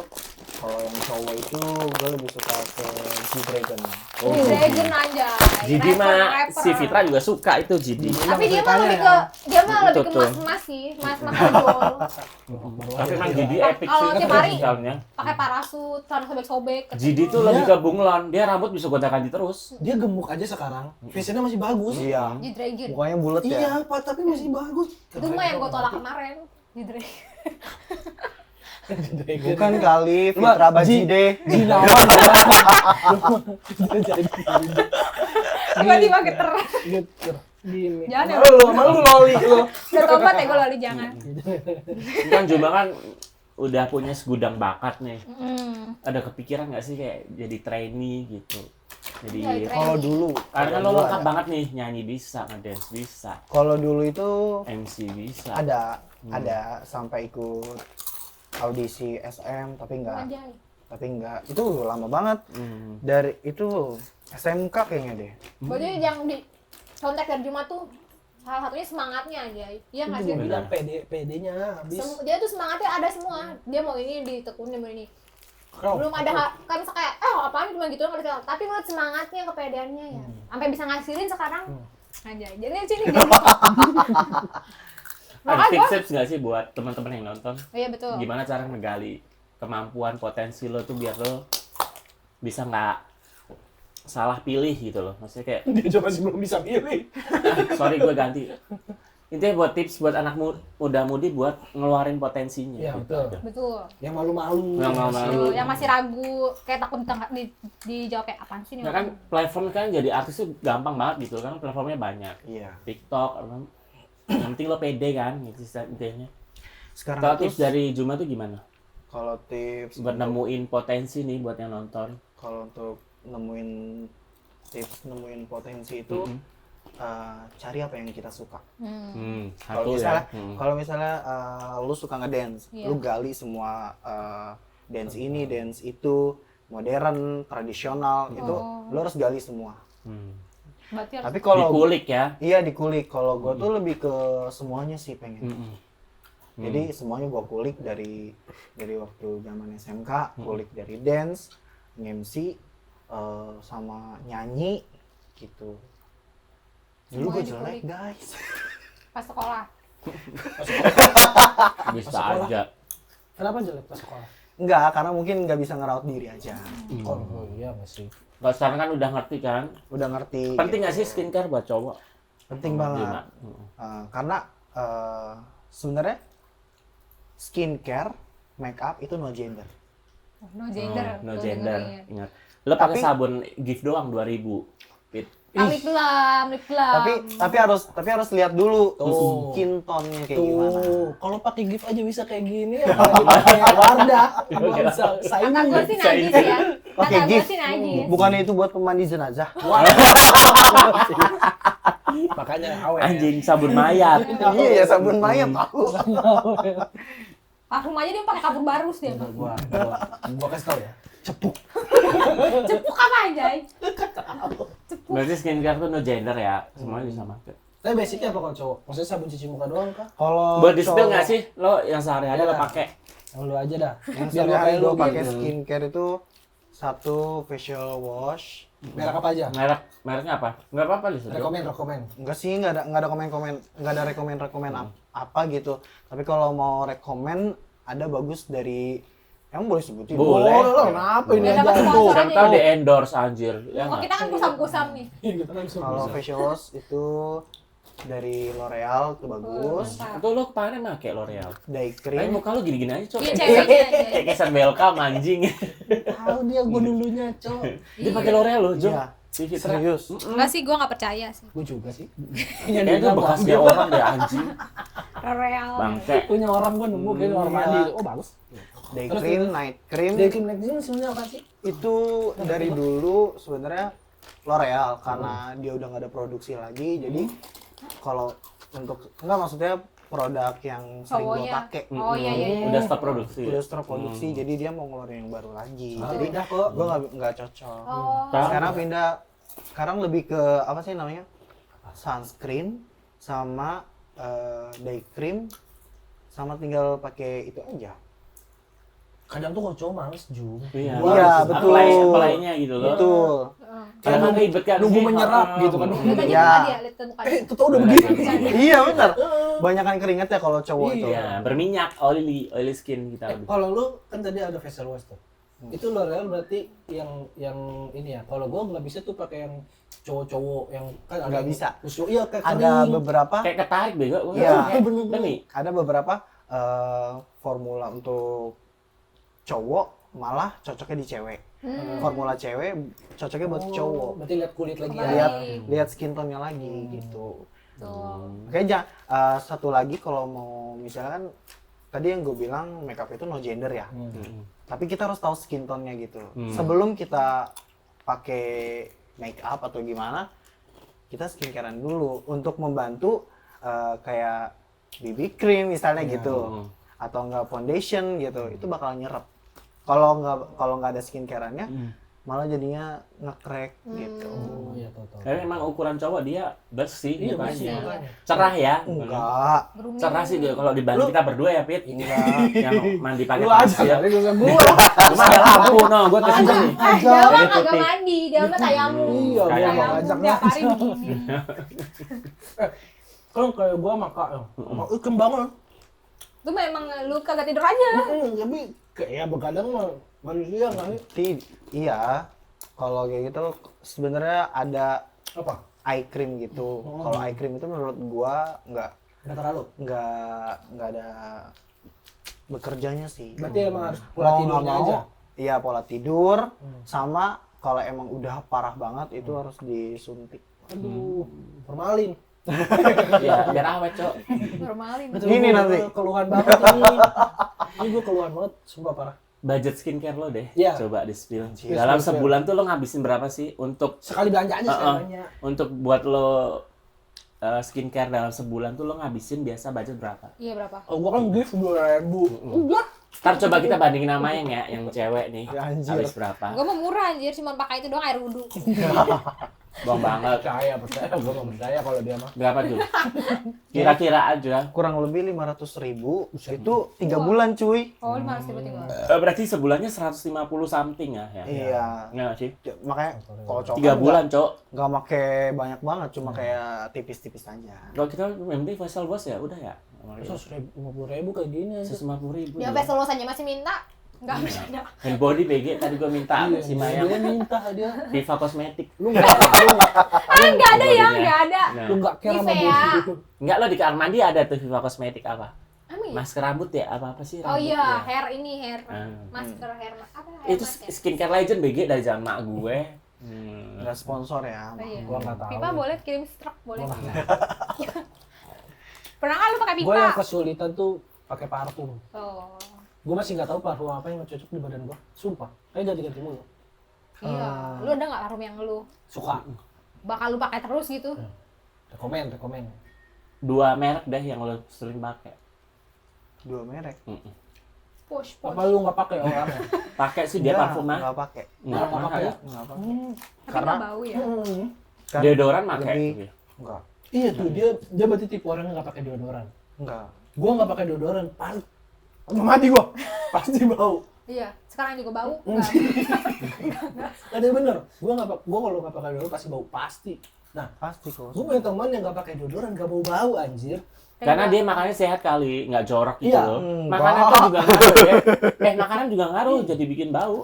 kalau yang cowok itu gue lebih suka ke G-Dragon. Dragon aja. Jadi mah si Fitra juga suka itu Jadi. Tapi dia mah lebih ceritanya ke Itu tuh. mas-mas sih, mas-mas ojol. Tapi emang Jadi epic Kalau sih tiap hari stylenya. pakai parasut, celana sobek-sobek. Jadi tuh lebih ke bunglon, dia rambut bisa gonta-ganti terus. Dia gemuk aja sekarang, fashionnya masih bagus. Iya. Di Dragon. Mukanya bulat ya. Iya, Pak, tapi masih bagus. Itu mah yang gue tolak kemarin. Di Dragon. Bukan kali Fitra Bajide. Jinawan. Tiba-tiba geter. Gitu. Gini. Jangan ya. Malu loli lu. Udah tobat ya gue lali jangan. Kan Juma kan udah punya segudang bakat nih. Hmm. Ada kepikiran nggak sih kayak jadi trainee gitu? Jadi Iya, Kalau dulu, karena lo lengkap banget nih, nyanyi bisa, ngedance bisa, kalau dulu itu MC bisa. ada sampai ikut audisi SM, tapi enggak itu lama banget. Hmm. Dari itu SMK kayaknya deh. Berarti yang di contek dari Jumat tuh salah satunya semangatnya aja. Iya nggak sih? Dia bilang PD-nya habis. Dia tuh semangatnya ada semua. Dia mau ini ditekunin, mau ini. Kau. Belum ada kan kayak apaan cuma gitu doang, tapi ngeliat semangatnya, kepedeannya ya. Sampai bisa ngasilin sekarang. Aja. Jadi sini jadi. Ada Makanya gua- tips nggak sih buat teman-teman yang nonton? Iya betul. Gimana cara menggali kemampuan potensi lo tuh biar lo bisa nggak salah pilih gitu loh. Maksudnya kayak Dia juga masih belum bisa pilih. sorry gue ganti. Intinya buat tips buat anak muda-mudi buat ngeluarin potensinya. Iya, gitu betul. aja. Betul. Yang malu-malu. Yang malu-malu. Tuh, yang masih ragu, kayak takut dijawab kayak apaan sih nih Nah kan orang? platform kan jadi artis tuh gampang banget gitu kan, platformnya banyak. Iya. TikTok, yang penting lo pede kan, gitu intinya. Sekarang Kalau itu tips dari Juma tuh gimana? kalau tips Buat nemuin potensi nih buat yang nonton. kalau untuk nemuin potensi itu cari apa yang kita suka. Kalau Satu misalnya, ya. kalau misalnya lu suka ngedance, Iya. lu gali semua dance ini, dance itu, modern, tradisional, itu lu harus gali semua. Berarti harus Tapi kalau Dikulik ya. iya dikulik, kalau gua tuh lebih ke semuanya sih pengen. Mm-mm. Jadi semuanya gua kulik dari waktu zaman SMK, kulik dari dance, MC, sama nyanyi gitu. Dulu gue Semuanya jelek dikulik. guys. pas sekolah. Bisa sekolah. aja. Kenapa jelek pas sekolah? Enggak, karena mungkin nggak bisa ngerawat diri aja. Oh iya nggak sih. Kalau sekarang kan udah ngerti kan. Udah ngerti. Penting nggak gitu. sih skincare buat cowok? Penting banget. Juma. Karena sebenarnya skincare, make up itu no gender. No gender. No tuh gender. dengerinnya. Ingat. Lo pakai Tapi- sabun gift doang 2000. Fit. Lip balm. Tapi harus lihat dulu Tuh. skin tone-nya kayak gimana. Tuh, kalau pakai gift aja bisa kayak gini ya. Kalau dipakai Wardah, nggak bisa Kata gue saingan. sih najis ya. Pakai Kata gue gift. sih najis. Bukannya itu buat pemandi jenazah? Makanya awe. Anjing sabun mayat. Iya ya, sabun mayat tahu. Parfum aja dia pakai kabur barus dia. Gua kasih tau ya. Cepuk. Cepuk apa aja? Cepuk. Berarti skincare tuh no gender ya. Semuanya bisa pakai. Tapi basicnya apa kalau cowok? Maksudnya sabun cuci muka doang kah? Kalau Buat di spill cowok- nggak sih? Lo yang sehari-hari lo Iya. pakai. Yang lu aja dah. Yang Biar nggak sehari kayak gue lu pakai gitu. skincare itu satu facial wash. Merek apa aja? Mereknya apa? Nggak apa-apa di situ. Rekomen. Enggak sih, nggak ada rekomen apa gitu. Tapi kalau mau rekomen ada bagus dari, emang boleh sebutin? Boleh. Boleh lah, kenapa ini Biar aja dapat tuh? sponsor. Siapa tahu di endorse anjir. Ya Oh, nggak? kita kan kusam-kusam nih. Kita kan bisa. Kalau facial wash itu dari L'Oreal itu bagus. Mantap. Itu lo kemarin pakai L'Oreal. Day Tapi cream muka lo gini-gini aja, Cok. Iya, ceweknya aja. Kayak kesan welcome anjing. Tahu dia gua dulunya, Cok. Dia pakai L'Oreal lo, Jo. Iya. Si Fitra. serius. Enggak sih, gue nggak percaya sih. Gua juga sih. Kayaknya itu bekasnya orang deh anjing. L'Oreal. Bangke. Punya orang gua nemu kayak kamar mandi. Oh, bagus. Day Terus cream, terus. night cream Day cream next ini sebenarnya apa sih? itu dari dulu sebenarnya L'Oreal karena dia udah nggak ada produksi lagi. Jadi kalau untuk enggak maksudnya produk yang sering gue Cowoknya. pakai Oh iya iya. Udah stop produksi. udah stop produksi, jadi dia mau ngeluarin yang baru lagi. Ah, Jadi udah kok. gue nggak cocok. Oh. Sekarang lebih ke apa sih namanya, sunscreen sama day cream sama tinggal pakai itu aja. Kadang tuh kalau cowok males Ju. Iya, Iya, betul. Apply-nya gitu loh. Betul. Kadang kan ribet kan. Nunggu sih, menyerap ah, gitu kan. bener. Lihat aja Iya. muka dia, lihat tuh mukanya. Itu tuh udah begini. Iya benar. Banyakan keringat ya kalau cowok itu. Iya, berminyak, oily skin kita lebih. Kalau lu kan tadi ada facial wash tuh. Itu L'Oreal berarti yang ini ya. Kalau gua nggak bisa tuh pakai yang cowok-cowok yang kan ada Nggak yang bisa. usul- iya kayak Ada kering. beberapa Kayak ketarik bego. Iya. Bener-bener. Nih. ada beberapa formula untuk cowok malah cocoknya di cewek. Formula cewek cocoknya buat cowok. Berarti lihat kulit lagi ya. Kembali. Lihat skin tone-nya lagi gitu. Tuh. Makanya satu lagi kalau mau misalkan tadi yang gue bilang makeup itu no gender ya. Tapi kita harus tahu skin tone-nya gitu. Sebelum kita pakai make up atau gimana, kita skincarean dulu untuk membantu kayak BB cream misalnya gitu. Atau enggak foundation gitu. Itu bakal nyerap. Kalau nggak ada skincareannya malah jadinya nge-crack gitu. Oh iya tahu. Tapi emang ukuran cowok dia bersih Iya, bersih mukanya. mukanya. Cerah ya. Enggak. Grooming. Cerah sih dia kalau dibanding kita berdua ya, Pit. Enggak. Yang mandi pakai Lu aja pasir. kali gua gua. Cuma ada lampu, no, gua kesini nih. Dia mah Jadi kagak putih. mandi, dia mah tayamu. Iya, Kayak dia Tayamu mau ngajak tiap hari ngajak. begini. Kan kayak gua maka kembangan. Lu memang lu kagak tidur aja. Tapi kayak begadang mah manusia nggak sih? Iya. Kalau kayak gitu sebenarnya ada Apa? eye cream gitu. Kalau eye cream itu menurut gua Nggak terlalu. nggak ada bekerjanya sih. Berarti emang harus pola Mau nggak tidurnya mau, aja. iya pola tidur sama kalau emang udah parah banget itu harus disuntik. Aduh, formalin. Ya biar awet, Cok. Normalin. Betul, Gini gua nanti. keluhan banget ini. Ini gue keluhan banget, sumpah parah. Budget skincare lo deh. Iya. Coba di-spill. Anjir. Dalam Spill. sebulan tuh lo ngabisin berapa sih untuk Sekali belanja aja Heeh. sebenarnya. untuk buat lo skincare dalam sebulan tuh lo ngabisin biasa budget berapa? Iya berapa? Oh, gua kan gift 2.000. Enggak. Ntar coba kita bandingin sama yang cewek nih. Ya, anjir. Habis berapa? Gue mau murah anjir, cuma pakai itu doang air wudhu. Bang banget. Percaya, gua nggak percaya kalau dia mah. Berapa tuh? Kira-kira aja. Kurang lebih 500.000 itu 3 bulan cuy. Oh 500 tiba-tiba. Berarti sebulannya 150 something ya? Iya. Nggak sih? Makanya kalau cowok 3 bulan, Cok. nggak pakai banyak banget, cuma kayak tipis-tipis aja. Kalau kita yang penting facial wash ya udah ya. 150.000 kayak gini aja. 150.000. Dia sampai solo saja masih minta. Enggak bisa. Hand body BG tadi gua minta Iya, si Maya. dia minta dia. Viva Kosmetik. Lu enggak Enggak ada ya, enggak ada. Nah. lu enggak care sama Nivea. body itu. Enggak lo di kamar mandi ada tuh Viva Kosmetik apa? Amin. Masker rambut ya? Apa sih Oh rambut iya, ya? hair ini hair Hmm. masker hair apa? Itu mask ya? skincare legend BG dari zaman mak gue. Nggak sponsor ya. Oh, iya. Gua enggak tahu. Pipa boleh kirim struk boleh. Gua nggak tahu. Pernah kan lu pakai pipa? Gua yang kesulitan tuh pakai parfum. Oh. Gua masih nggak tahu parfum apa yang cocok di badan gua. Sumpah. Kayak ganti-ganti mulu. Iya. Lu ada nggak harum yang lu Suka. bakal lu pakai terus gitu? Rekomen. 2 merek deh yang lo sering pakai. 2 merek. Push. Apa lu nggak pakai orangnya? Pakai sih dia parfum mah. Nggak pakai. Enggak Nggak pakai ya? Nggak pakai. Tapi Karena nggak bau ya. kan Deodoran pakai. lebih- Nggak. Iya tuh dia berarti tipe orang yang nggak pakai deodoran. Nggak. Gua nggak pakai deodoran, mati gua. Pasti bau. Iya, sekarang juga bau. Hmm. Nggak. Ada bener. Gua kalau nggak pakai deodoran pasti bau pasti. Nah, Pasti kok. gua punya teman yang nggak pakai deodoran nggak bau anjir. Karena dia makannya sehat kali, nggak jorok gitu Iya. loh. Enggak. Makanan tuh juga ngaruh ya. Makanan juga ngaruh jadi bikin bau.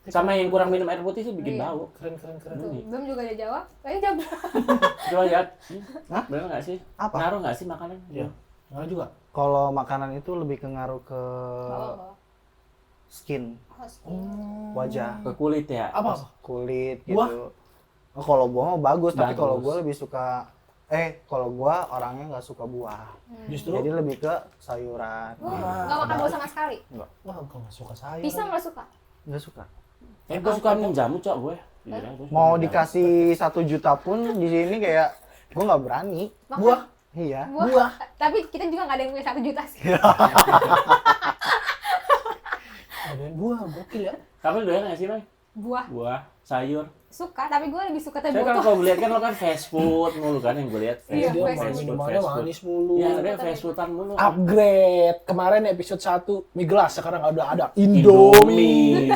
Sama yang kurang minum air putih sih bikin Iya. bau. Keren. Tuh, belum juga dia jawab. Jawab. Coba lihat. Hah? Bener nggak sih? Apa? Ngaruh nggak sih makanan? Iya. Nggak juga. Kalau makanan itu lebih ke ngaruh ke Bau. skin, Hmm. wajah, Ke kulit ya. Apa? kulit Buah? gitu. Oh, kalau buah mah bagus, tapi Bagus. kalau gue lebih suka kalau gue orangnya nggak suka buah. Justru Jadi lebih ke sayuran. Nggak makan bau sama sekali. wah gua nggak suka sayur. Pisang nggak suka. Nggak suka. Gue suka minum jamu, Cok, gue. Gila, gue suka Mau minum jamu. dikasih 1 juta pun di sini kayak gue nggak berani. Makan Buah. Iya. Buah. Tapi kita juga nggak ada yang punya 1 juta sih. Ada buah, gokil ya. Kamu doyan nggak sih, Bang? Buah Buah, sayur. suka, tapi gue lebih suka teh Saya kan botol. kalau lihat kan lo kan fast food mulu kan yang gue lihat. Iya, Dia fast malah food. minumannya manis mulu. Iya, dia fast foodan mulu. Upgrade. Kemarin episode 1 mie gelas, sekarang ada Indomie.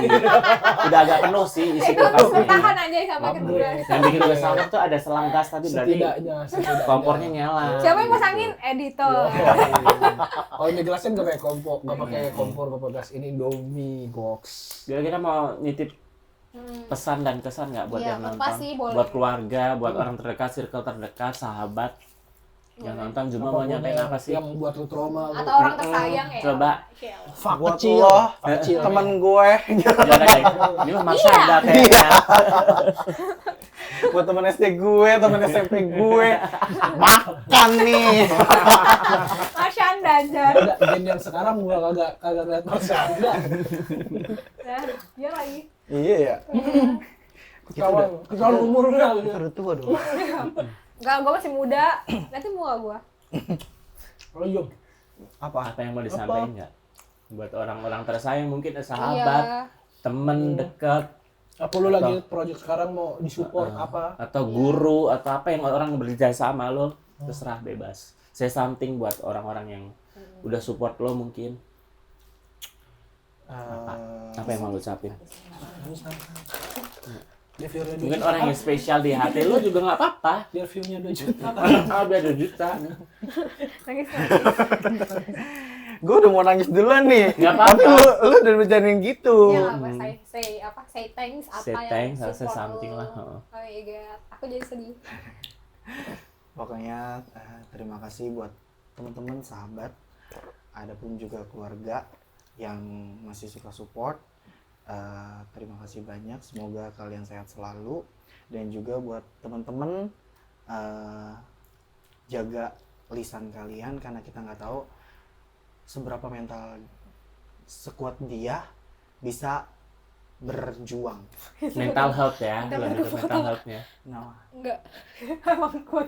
Udah agak penuh sih isi Itu kulkasnya. tahan aja sama kedua. Upgrade. Yang bikin gue salah tuh ada selang gas tadi berarti Setidaknya. kompornya nyala. Siapa yang pasangin? Editor. Kalau mie gelasnya nggak pakai kompor, nggak pakai kompor gas. Ini Indomie, goks. Kira-kira mau nitip pesan dan kesan nggak buat Iya, yang apa nonton? sih, boleh. Buat keluarga, buat orang terdekat, circle terdekat, sahabat yang nonton cuma mau nyampein apa sih? Yang buat lu trauma, Atau orang tersayang ya. Coba. fuck Buat kecil, lo, fuck kecil. temen gue, Jangan kayak ini mah Mas Anda kayaknya. buat temen SD gue, temen SMP gue, makan nih. Masyanda Jar. Ada gen yang sekarang gua kagak lihat Marsanda. Dia lagi. Iya ya. Ketahuan umurnya. Kita udah tua dong. Enggak, gue masih muda. Nanti muka gue. Oh iya. Apa? Apa yang mau disampaikan nggak? Buat orang-orang tersayang mungkin sahabat, Iya. temen dekat, Apa lu lagi project sekarang mau disupport apa? atau guru atau apa yang orang bekerja sama lo, terserah bebas. Say something buat orang-orang yang udah support lo mungkin. Apa yang mau lo ucapin? Dia view-nya 2 Mungkin juta. orang yang spesial di hati lo juga nggak apa-apa. Dia view-nya 2 juta. Ah, udah 2 juta. Nangis. Gue udah mau nangis duluan nih. Nggak apa-apa. Tapi lu udah berjanin gitu. Ya apa say thanks apa Say yang thanks, say support something lo. lah, heeh. Oh iya, God. Aku jadi sedih. Pokoknya terima kasih buat teman-teman, sahabat, ada pun juga keluarga yang masih suka support. Terima kasih banyak, semoga kalian sehat selalu. Dan juga buat teman-teman, jaga lisan kalian, karena kita nggak tahu seberapa mental sekuat dia bisa berjuang. Mental health ya, lebih ke mental health-nya. Nah, Enggak. Emang gue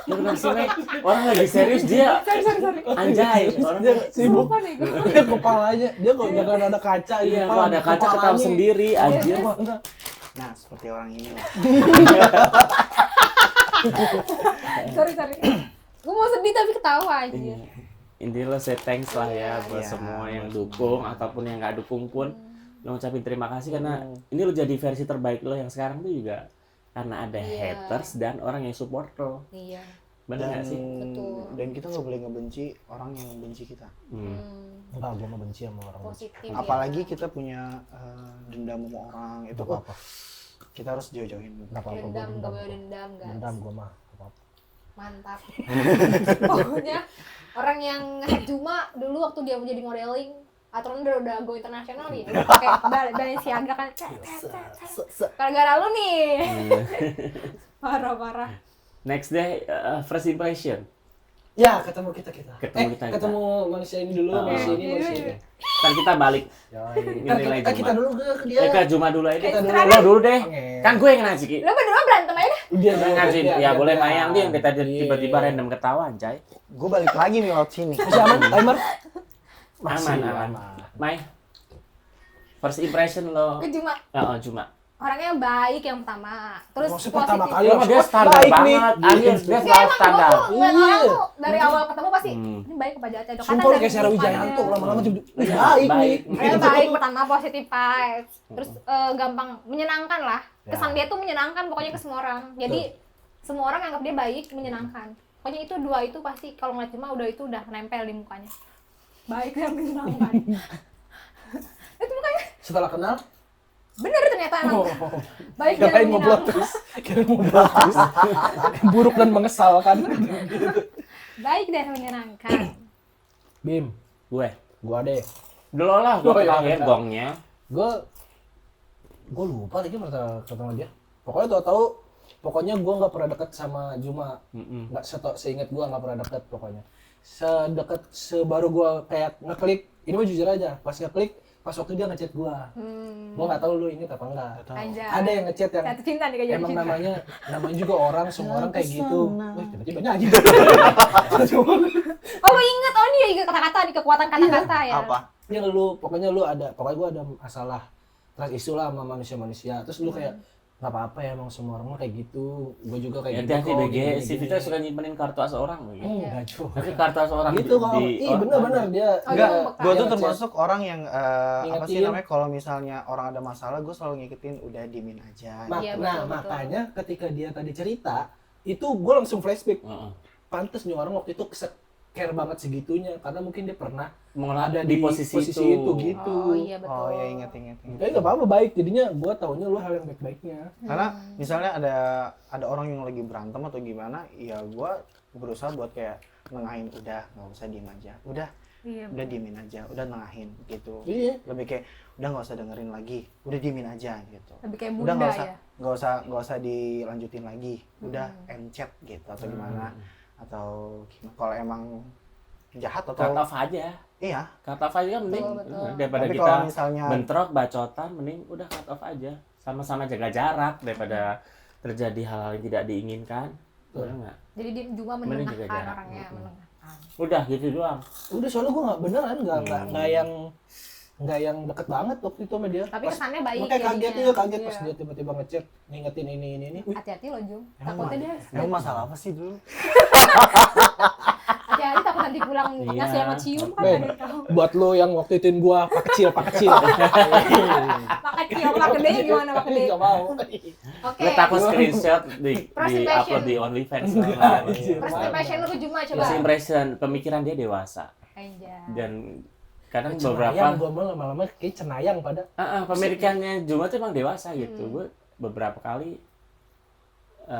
Ya benar sih, Mek. Orang lagi serius dia sorry. anjay. Orang Dia sibuk. Lupa nih gue. Dia kepalanya, dia kalau jangan ada kaca di iya, depan, kalau ada kaca ketawa kepalanya. sendiri anjir. nah seperti orang ini lah. Sorry. Gue mau sedih tapi ketawa aja. Iya. Intinya lo say thanks lah ya buat Iya, semua yang buat dukung semua. ataupun yang nggak dukung pun lo ngucapin terima kasih karena ini lo jadi versi terbaik lo yang sekarang tuh juga karena ada Iya. haters dan orang yang support lo. Iya. Benar nggak sih? Betul. Dan kita nggak boleh ngebenci orang yang benci kita. Enggak, gue mau benci sama orang. Positif. Apalagi kita punya dendam sama orang itu, Itu apa? kita harus jauh-jauhin. Enggak apa-apa, Dendam, gue gak boleh dendam guys. Dendam gue mah. Apa-apa. Mantap. Pokoknya orang yang cuma dulu waktu dia menjadi modeling aturan udah go internasional nih, udah pakai Balenciaga kan, gara-gara lu nih. Parah. Next day first impression. Ya, ketemu kita. Ketemu kita. Ketemu manusia ini dulu, Oh. manusia ini. Kan kita balik Nilai Jumat. kita dulu ke dia. Ke Juma dulu aja. Kita dulu. Lo dulu deh. Oke. Kan gue yang ngasih Ki. Lo berdua berantem aja dah. Dia Ngasih. dia, Ya dia, boleh dia. Mayang dia yang kita Iya. tiba-tiba random ketawa anjay. Gue balik lagi nih lewat sini. Masih aman timer? Aman. Mai. First impression lo. Ke Juma. Oh, Juma. Orangnya baik yang pertama. Terus Maksudnya pertama positif. kali Oh, dia standar baik nih. banget. Anjir, dia Dia selalu emang standar. gue tuh ngeliat orang Iya. tuh dari awal ketemu pasti Hmm. ini baik apa jahat. Sumpah lu kayak Sarah Wijayanto, lama-lama tuh baik nih. Dia baik pertama positif vibes. Terus gampang menyenangkan lah. Kesan dia tuh menyenangkan pokoknya ke semua orang. Jadi semua orang anggap dia baik, menyenangkan. Pokoknya itu dua itu pasti kalau ngeliat Juma udah itu udah nempel di mukanya. Baik dan menyenangkan. Itu mukanya Setelah kenal, bener ternyata emang baik dan kirain mau menyenangkan. terus. Kirain mau terus. Buruk dan mengesalkan. Baik dan menyenangkan. Bim, Gue. gua deh. Dulu lah gue Oh, iya, terakhir iya. gongnya. Gue lupa lagi pernah ketemu dia. Pokoknya gue nggak pernah deket sama Juma. Nggak seingat gue nggak pernah deket pokoknya. Sebaru gue kayak ngeklik, ini mah jujur aja, pas ngeklik pas waktu dia ngechat gue. Gue nggak tahu lu inget apa enggak. Anjay. Ada yang ngechat yang Jatuh cinta nih kayak emang cinta. namanya juga orang, semua orang kayak gitu. Wih, tiba-tiba nyanyi. Oh lu inget, oh ini inget kata-kata nih, kekuatan kata-kata ya. Apa? Pokoknya gue ada masalah trust issue lah sama manusia-manusia. Terus lu kayak nggak apa-apa ya, emang semua orang mah kayak gitu. Gue juga kayak gitu. Hati-hati kok, BG, gini, si gini. Vita suka nyimpenin kartu as orang gitu. Enggak juga. Tapi kartu as orang Gitu kok. Ih, bener-bener dia. Oh, Enggak, iya, gue tuh Dia termasuk orang yang apa sih Ngingetin. namanya, kalau misalnya orang ada masalah gue selalu ngikutin, udah diemin aja. Iya, betul. Makanya ketika dia tadi cerita, itu gue langsung flashback. Heeh. Pantes nih orang waktu itu care banget segitunya, karena mungkin dia pernah Ada ada di posisi itu. itu gitu. Oh iya betul. Oh ya, inget. Tapi nggak apa-apa, baik. Jadinya gue taunya lu hal yang baik-baiknya. Karena misalnya ada orang yang lagi berantem atau gimana, ya gue berusaha buat kayak nengahin, udah nggak usah diem aja, udah Iya. diemin aja, udah nengahin gitu. Iya. Lebih kayak udah nggak usah dengerin lagi, udah diemin aja gitu. Lebih kayak Udah bunda nggak ya. usah dilanjutin lagi, udah end chat gitu atau gimana, atau gimana. Kalau emang jahat atau Cut off aja. iya. Cut off aja kan mending. Betul. Daripada Tapi kita kalau misalnya bentrok, bacotan, mending udah cut off aja. Sama-sama jaga jarak daripada terjadi hal-hal yang tidak diinginkan. Bener nggak? Jadi dia juga Mending jaga menengahkan jarak. orangnya, menengahkan. Udah gitu doang. Udah, soalnya gue nggak beneran nggak yang deket banget waktu itu sama dia. Tapi Pas- kesannya baik makanya kaget jadinya. ya, kaget pas Iya. dia tiba-tiba ngechat ngingetin ini. Wih, Hati-hati loh Jum. Emang Takutnya dia emang masalah apa sih dulu? hati-hati takut nanti pulang Iya. ngasih sama cium kan Ben, ada yang tahu. buat lo yang waktu ituin gua pak kecil. Pak kecil, Pak gede gimana Pak gede? Nggak mau. Oke. Gue takut screenshot First di impression. upload di OnlyFans. First impression lu ke Juma coba. First impression, pemikiran dia dewasa Anjay. dan kadang Cenayang, beberapa gua malah lama-lama kayak cenayang pada. pemikirannya Juma tuh emang dewasa gitu. Gue beberapa kali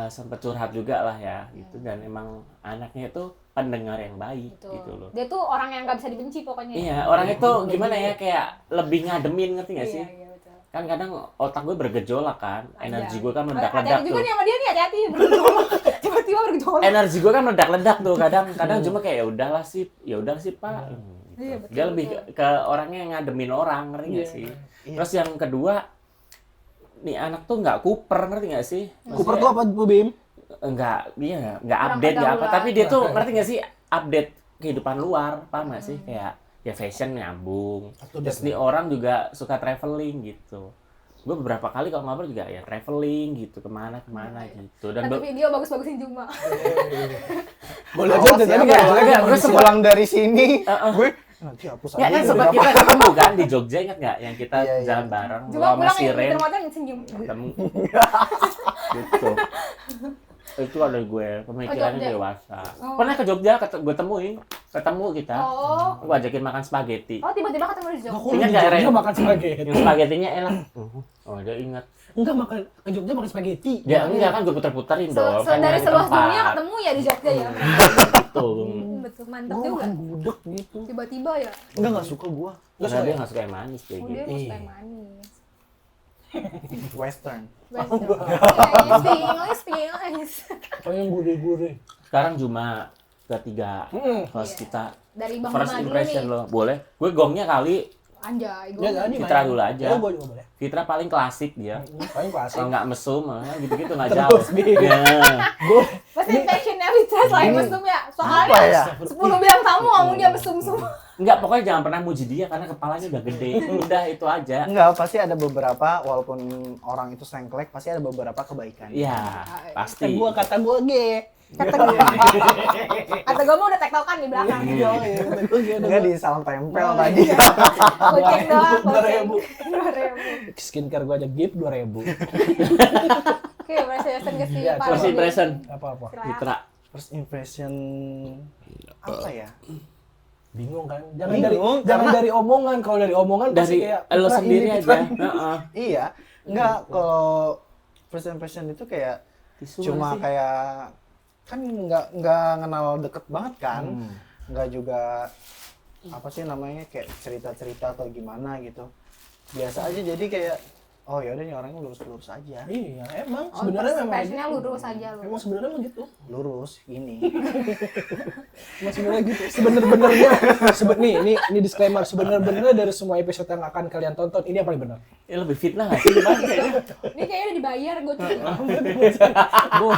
sempat curhat juga lah ya gitu, dan emang anaknya itu pendengar yang baik Betul. gitu loh. Dia tuh orang yang nggak bisa dibenci pokoknya. Iya, orang itu gimana ya, kayak lebih ngademin, ngerti gak sih? Iya, betul. Kan kadang otak gue bergejolak kan, energi gue kan Hati-hati meledak-ledak juga tuh. nih sama dia nih, hati-hati bergejolak. Tiba-tiba bergejolak. Energi gue kan meledak-ledak tuh, kadang cuma kayak ya udahlah sih Pak. Iya, betul, Dia lebih betul. ke orangnya yang ngademin orang, ngerti gak sih? Iya. Terus yang kedua, nih anak tuh nggak kuper, ngerti gak sih? Cooper tuh apa Bu Bim? Enggak, dia nggak Kurang update nggak apa, pergaulan. tapi dia tuh ngerti gak sih update kehidupan luar, paham gak sih? Kayak ya fashion nyambung. Terus nih orang juga suka traveling gitu. Gue beberapa kali kalau ngobrol juga ya traveling gitu, kemana gitu. Dan Nanti video bagus-bagusin Juma. Boleh Awas aja ya, tadi enggak, kan. enggak, gue sempat- pulang dari sini, gue nanti hapus ya aja. kan sempat kita ketemu kan di Jogja, ingat nggak? Yang kita Iya, iya. jalan bareng, Juma sama pulang si yang Ren termata senyum. ketemu. Gitu. Itu ada gue pemikirannya Jogja. dewasa. Oh. Pernah ke Jogja, gue ketemu kita. Oh. Gue ajakin makan spaghetti. Oh, tiba-tiba ketemu di Jogja. Ingat nggak, Ren? Dia makan spaghetti. Yang spagettinya enak. Oh, dia ingat. Enggak makan ke Jogja makan spaghetti. Ya enggak kan gue puter-puterin dong. Kan Dari nyari seluas tempat. dunia ketemu ya di Jogja ya. Gitu. Betul, mantap Gua juga. makan gudeg gitu. Tiba-tiba ya. nggak suka gue Karena dia nggak suka yang manis kayak Oh, gitu. dia nggak suka yang manis. western. Speak English, speak English. Oh yang gurih-gurih. Sekarang cuma ketiga host Iya. kita. Dari Bang First Mama dulu impression nih. lo, boleh? Gue gongnya kali. Anjay, gue. Ya jadi Fitra main. dulu aja. Ya gua juga boleh. Fitra paling klasik dia. Paling klasik. Kalau nggak mesum, gitu-gitu nggak Terus, jauh. Bi. Ya. Gua Pasti passionnya Fitra selain mesum ya. Apa Soalnya ya? 10 bilang tamu ngomong dia mesum semua. Enggak, pokoknya jangan pernah muji dia karena kepalanya udah gede. Udah itu aja. Enggak, pasti ada beberapa, walaupun orang itu sengklek, pasti ada beberapa kebaikan. Iya, pasti. kata gua G. Kata gue mau udah tektokan di belakang. Iya, kata gua G. Enggak di salam tempel tadi. Goceng doang, goceng. 2.000. 2.000. Skincare gua aja gift 2.000. Oke, presiden ke si Iya, Pak First Rudi. impression Apa-apa. Silakan. Fitra. First impression apa ya? Bingung kan? Bingung, Jangan karena- dari omongan. Kalau dari omongan pasti Dari kayak lo Fitra sendiri ini, aja. Fitra ini. Heeh. Iya, enggak, kalau first impression itu kayak Tisu cuma nggak sih? kayak kan nggak kenal deket banget kan, nggak juga apa sih namanya kayak cerita-cerita atau gimana gitu, biasa aja, jadi kayak oh ya udah nih orangnya lurus-lurus aja, Iya, emang Oh, sebenarnya first memang impression-nya gitu. lurus aja lu. Emang sebenarnya emang gitu. lurus ini. Emang sebenarnya gitu. Sebenarnya ini disclaimer, sebenarnya dari semua episode yang akan kalian tonton ini yang paling benar. Ya lebih fitnah nggak sih? Gimana kayaknya? Ini kayaknya udah dibayar gue tuh. Gua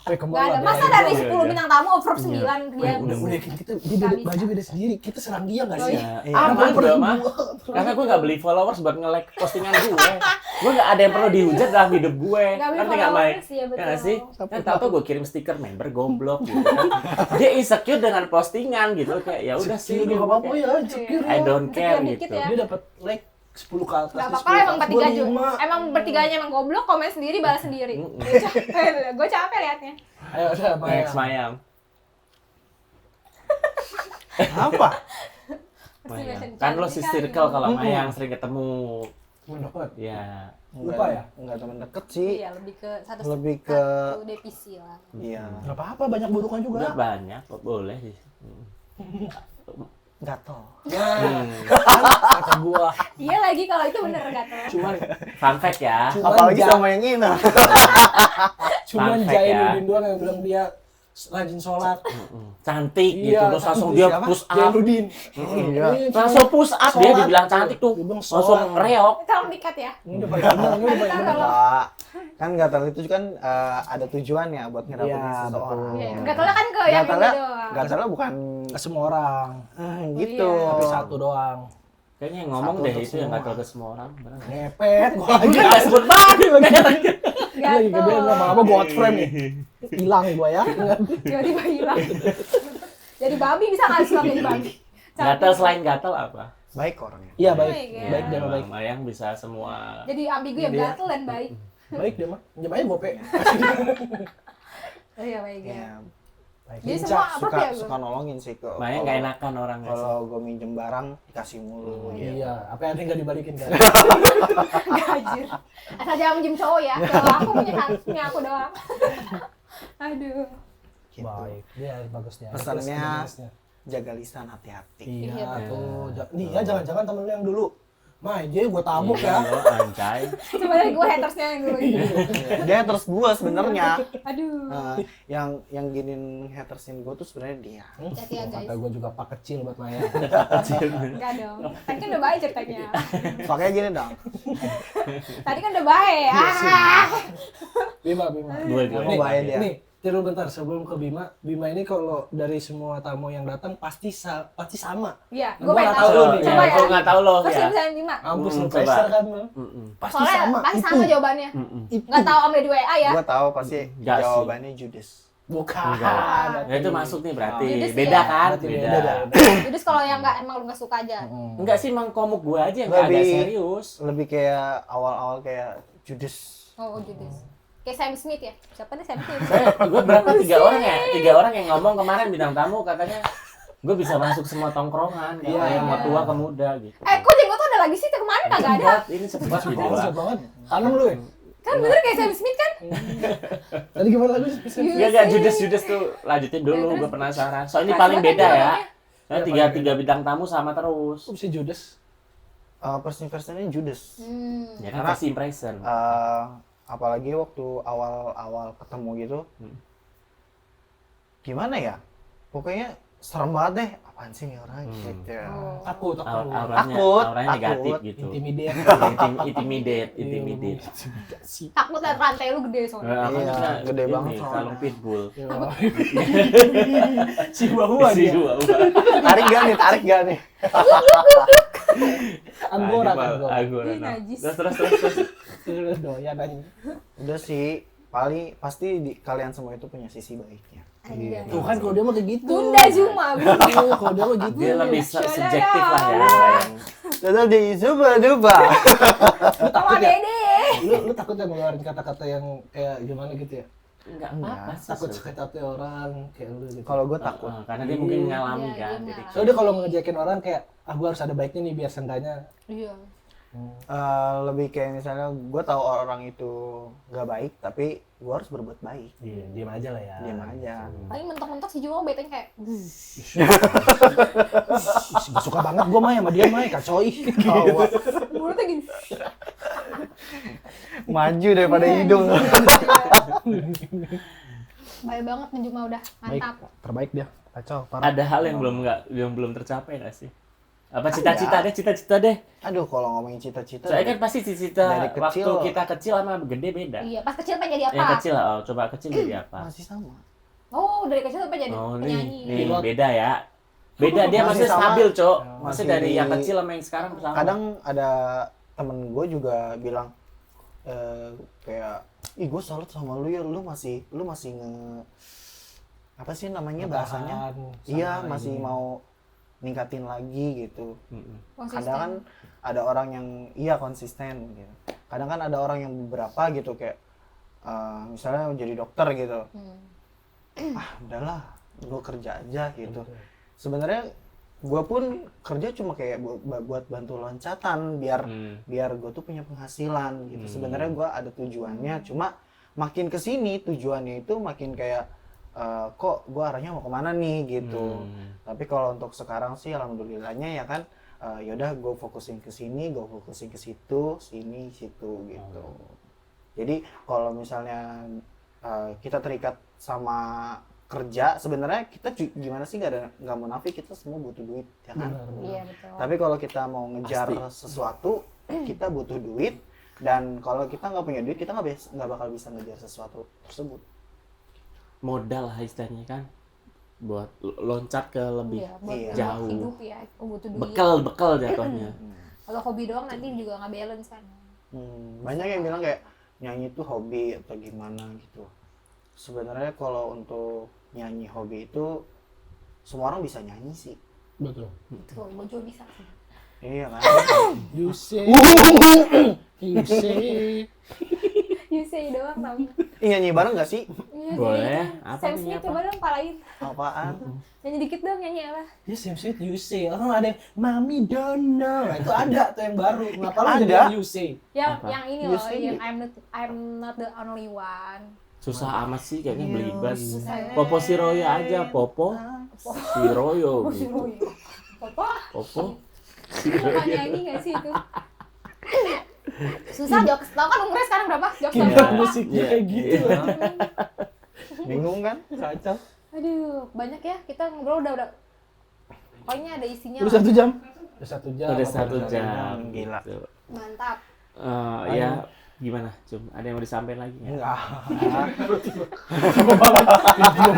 Gak ada. Masa dari 10 bintang tamu over 9 dia. udah kita dia beda baju beda sendiri. Kita serang dia enggak sih? Ya, Iya. aman Pernah gue mah. Karena gue nggak beli followers buat nge-like postingan gue. Gue nggak ada yang perlu dihujat dalam hidup gue. Nggak beli Ngerti nggak, Mai? followers, iya, betul. Ya nggak sih? Kan tau gue kirim stiker member goblok gitu kan. Dia insecure dengan postingan gitu. Kayak ya udah sih. Iya, gitu. enggak apa-apa ya, insecure. I don't care Dikit gitu. ya. Dia dapat like 10 ke atas. Gak dia apa-apa 10 emang ke atas, bertiga gua juga. 5. Emang bertiganya emang goblok, komen sendiri, balas sendiri. Gue capek liatnya. Ayo udah Maya. Next Mayang. Apa? Mayang. Kan lo si circle kalau Mayang sering ketemu. Mendapat. Ya. Lupa ya? Enggak teman deket sih. Iya, lebih ke satu divisi lah. Iya. Enggak apa-apa, banyak burukan juga. Udah banyak kok, boleh sih. Gatel. Kata gua. Iya lagi kalau itu bener gatel. Cuman Fun fact ya. Apalagi Ja- sama yang ini. cuman Fun fact ya. Jainuddin doang yang bilang dia rajin sholat. Cantik gitu, Iya, terus langsung itu dia siapa? push up. Jainuddin. Iya. Langsung push up dia Sholat. dibilang cantik tuh. Dia bilang Langsung sholat. reok. Tolong dikat ya. Ini udah paling benar, ini udah paling benar. Pak, kan gatel itu kan ada tujuannya buat ngerapetin Iya, seseorang. betul. Iya, gatelnya kan ke yang ini Gatelnya, doang. gatelnya bukan Ke semua orang, gitu. Iya. tapi satu doang. Kayaknya yang ngomong Satu deh untuk itu yang semua. gatel ke semua orang. Bener nggak? Ngepet, gua Gue lagi. nggak sebut banget. Lagi gede lama-lama gua hot frame nih. Hilang gua ya. Tiba-tiba hilang. Jadi babi bisa nggak sih jadi babi? Gatel selain gatel apa? Baik orangnya. Iya baik, Baik, ya. baik dia mah baik. Mayang bisa semua. Jadi ambigu ya, Dia- gatel dan baik. Baik dia mah. Jam aja gope. Oh iya baik ya. Iya. Baik. Jadi Suka, semua apa ya gue? suka nolongin sih ke. Mayang nggak enakan orangnya. Kalau gue minjem barang dikasih mulu. gitu. Iya, apa yang ada yang nggak dibalikin kan? Gajir. Asal jangan minjem cowok ya. Kalau aku punya aku doang. Aduh. gitu. Baik, dia bagusnya. Pesannya, jaga lisan, hati-hati. Iya Iya. tuh. Nih ya jangan-jangan temen lu yang dulu. Mah, dia gue tabuk Iya, ya. lo anjay. Sebenarnya gue hatersnya yang dulu ini. Dia haters gua sebenarnya. Aduh. Yang giniin hatersin gua tuh sebenarnya dia. Hati-hati ya, guys. Kata gue juga pak kecil buat Maya. Enggak dong. Tadi kan udah baik ceritanya. Pakai gini dong. Tadi kan udah baik. Bima. Gue. Nih, bahaya dia. Nih, tiru bentar sebelum ke Bima. Bima ini kalau dari semua tamu yang datang pasti sama. Iya, gue Gua pengen nggak tahu. tahu So, nih. Coba ya. Kalau nggak tahu lo Terus ya. misalnya Bima. Mampus lu Coba. pressure kan lu. Pasti Soalnya sama. pasti itu. sama jawabannya. Itu. Nggak tahu sama di WA ya. Gua tahu pasti Enggak sih. jawabannya Judas. Bukan. Enggak. Ya itu masuk nih berarti. Judes Beda ya. kan? Berarti Beda. beda. Jadi kalau yang nggak emang lu nggak suka aja. Enggak sih, emang komuk gue aja yang nggak ada Lebih- serius. Lebih kayak awal-awal kayak Judas. Oh, Judas. Kayak Sam Smith ya. Siapa nih Sam Smith? Gue berapa 3 orang ya? 3 orang yang ngomong kemarin bintang tamu katanya gue bisa masuk semua tongkrongan, Iya, yang mau iya. tua ke muda gitu. Kok jenggot tuh ada lagi sih? Kemarin kagak ada. Ini cepet gitu Cepet lah. banget. Tanam lu ya? Kan bener kayak Sam Smith kan? Tadi gimana lagi? Enggak, Judas tuh lanjutin dulu, Ya, terus? gue penasaran. Soalnya ini Pas paling banget beda ya. jawabannya. Soalnya Iya, tiga bintang tamu sama terus. Kok bisa Judas? First impressionnya Judas. Ya kan Karena- first impression. Apalagi waktu awal-awal ketemu gitu. Gimana ya? Pokoknya serem banget deh. Apaan sih nih orang gitu. Oh. Takut. Auranya Takut, negatif takut. gitu. Intimidate. Intimidate. Takut dan rantai lu gede soalnya. Iya, gede banget soalnya. Kalung pitbull. Chihuahua Si dia. gua. Tarik gak nih? Anggora. Anggora. Ih, najis. Terus. Doyan aja. Udah sih, paling pasti kalian semua itu punya sisi baiknya. Anjay. Tuh kan kalau dia mah kayak gitu. Bunda Zuma. Iya, kalau dia mah gitu. Dia lebih Syalala. subjektif lah ya. Sayang. Tetap di coba. Sama Dede. Lu takut ya ngeluarin kata-kata yang kayak gimana gitu ya? Enggak apa-apa sih. Takut sakit hati orang kayak lu gitu. Kalau gue takut. Karena dia mungkin ngalami Iya, kan. dia Jadi Soalnya dia kalau ngejekin orang kayak gua harus ada baiknya nih biar seenggaknya. Iya. Lebih kayak misalnya gue tahu orang itu gak baik, tapi gue harus berbuat baik. Iya, diam aja lah ya. Diam aja. Paling mentok-mentok si Juma betenya kayak Gak suka banget gua mah sama dia mah kacoi. Tawa. mulutnya gini. Maju daripada hidung. Baik banget nih Juma udah mantap. Terbaik dia. Kacau, parah. ada hal yang belum tercapai nggak sih? Apa cita-cita deh. Aduh, kalau ngomongin cita-cita. Soalnya kan pasti cita-cita Dari waktu kecil. kita kecil sama gede beda. Iya, pas kecil pengen jadi apa? Yang kecil, coba kecil jadi apa? masih sama. Oh, dari kecil pengen jadi Oh penyanyi. nih beda ya. Beda dia Masih maksudnya sama. stabil, Cok. Masih Maksudnya dari yang di- kecil sama yang sekarang sama. Kadang ada temen gue juga bilang kayak, ih gue salut sama lu ya, lu masih apa sih namanya bahasanya? Iya, masih mau ningkatin lagi gitu. Konsisten. Kadang kan ada orang yang iya konsisten gitu. Kadang kan ada orang yang beberapa gitu kayak misalnya jadi dokter gitu. Udahlah, gue kerja aja gitu. Sebenarnya gue pun kerja cuma kayak buat bantu loncatan biar gue tuh punya penghasilan gitu. Sebenarnya gue ada tujuannya, cuma makin kesini tujuannya itu makin kayak kok gue arahnya mau kemana nih gitu. Tapi kalau untuk sekarang sih alhamdulillahnya ya kan yaudah gue fokusin ke sini, gue fokusin ke situ, sini, situ gitu. Jadi kalau misalnya kita terikat sama kerja, sebenarnya kita gimana sih nggak munafik, kita semua butuh duit ya kan. Iya, betul. Tapi kalau kita mau ngejar sesuatu, kita butuh duit, dan kalau kita nggak punya duit, kita nggak bakal bisa ngejar sesuatu tersebut. Modal lah istilahnya kan. Buat loncat ke lebih Iya, buat Iya. jauh. hidup ya, butuh duit. Bekal jatuhnya. Kalau hobi doang nanti juga nggak balance kan. Banyak yang bilang kayak nyanyi itu hobi atau gimana gitu. Sebenarnya kalau untuk nyanyi hobi itu semua orang bisa nyanyi sih. Betul. Tuh, gue juga bisa. Iya kan? You say. You say. You say doang tau. Nyanyi bareng gak sih? Iya, Boleh. jadi Apa Sam nih, Smith apa? coba dong palain. Apaan? Nyanyi dikit dong, nyanyi apa? Ya Sam Smith you say. Orang ada yang Mami don't know. Nah, itu ada tuh yang baru. Kenapa lu jadi Ada. yang you say? Yang Apa? yang ini You loh, say yang it. I'm not the only one. Susah amat sih kayaknya belibet. Susah ya. Popo Siroyo aja, Popo Siroyo. Si Roy. Papa, Popo Papa nyanyi nggak sih itu? Susah jokes, tau kan umurnya sekarang berapa? Jokes Gila, berapa? musiknya kayak gitu. Bingung kan? Kacau. Aduh, banyak ya kita ngobrol udah. Pokoknya ada isinya. Udah lah. 1 jam. Udah 1 jam. udah apa 1 udah jam. Gila. Gitu. Mantap. Ya gimana, Cum? Ada yang mau disampaikan lagi nggak? Enggak.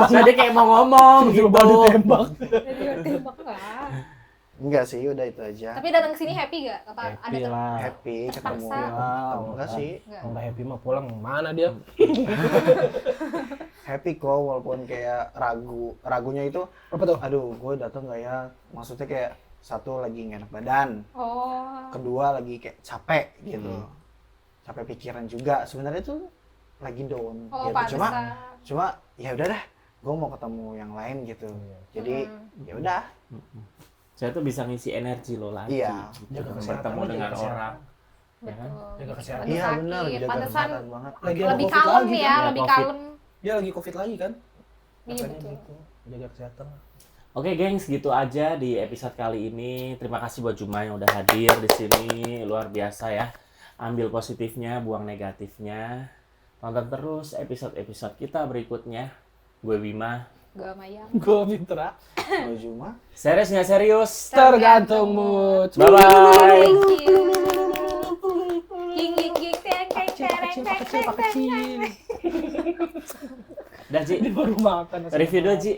Tadi kayak mau ngomong gitu. Coba ditembak. Jadi tembak lah. Enggak sih, udah itu aja. Tapi datang ke sini happy gak? Apa Happy ada lah. Happy ketemu. Terpaksa. Enggak sih. Kalau nggak happy mah pulang. Mana dia? Happy kok walaupun kayak ragunya itu Apa tuh? aduh gue datang nggak ya, maksudnya kayak satu lagi nggak enak badan, Oh. kedua lagi kayak capek gitu, capek pikiran juga sebenarnya tuh lagi down Oh, gitu. pantesan. Cuma ya udah dah, gue mau ketemu yang lain gitu, jadi ya udah. Saya tuh bisa ngisi energi lo lagi. Iya. Gitu, Jaga kesehatan, bertemu jaga dengan kesehatan. orang. Ya kan? Betul. Jaga kesehatan. Lagi Iya sakit, benar, jaga pantesan kesehatan banget. Lagi ada lebih COVID kalem lagi ya, kan? lebih Covid. kalem. Dia lagi COVID lagi kan? Iya Makanya betul. gitu. Jaga kesehatan. Oke, gengs, gitu aja di episode kali ini. Terima kasih buat Juma yang udah hadir di sini. Luar biasa ya. Ambil positifnya, buang negatifnya. Tonton terus episode-episode kita berikutnya. Gue Bima. Gak mayang. Gue Mitra. Kalau cuma Serius nggak serius? Tergantung mood. Bye-bye. Thank you. Ging ging ging teng teng tereng teng Kecil, teng Pak kecil. Dah, Ji. Ini baru makan. Review dulu, Ji.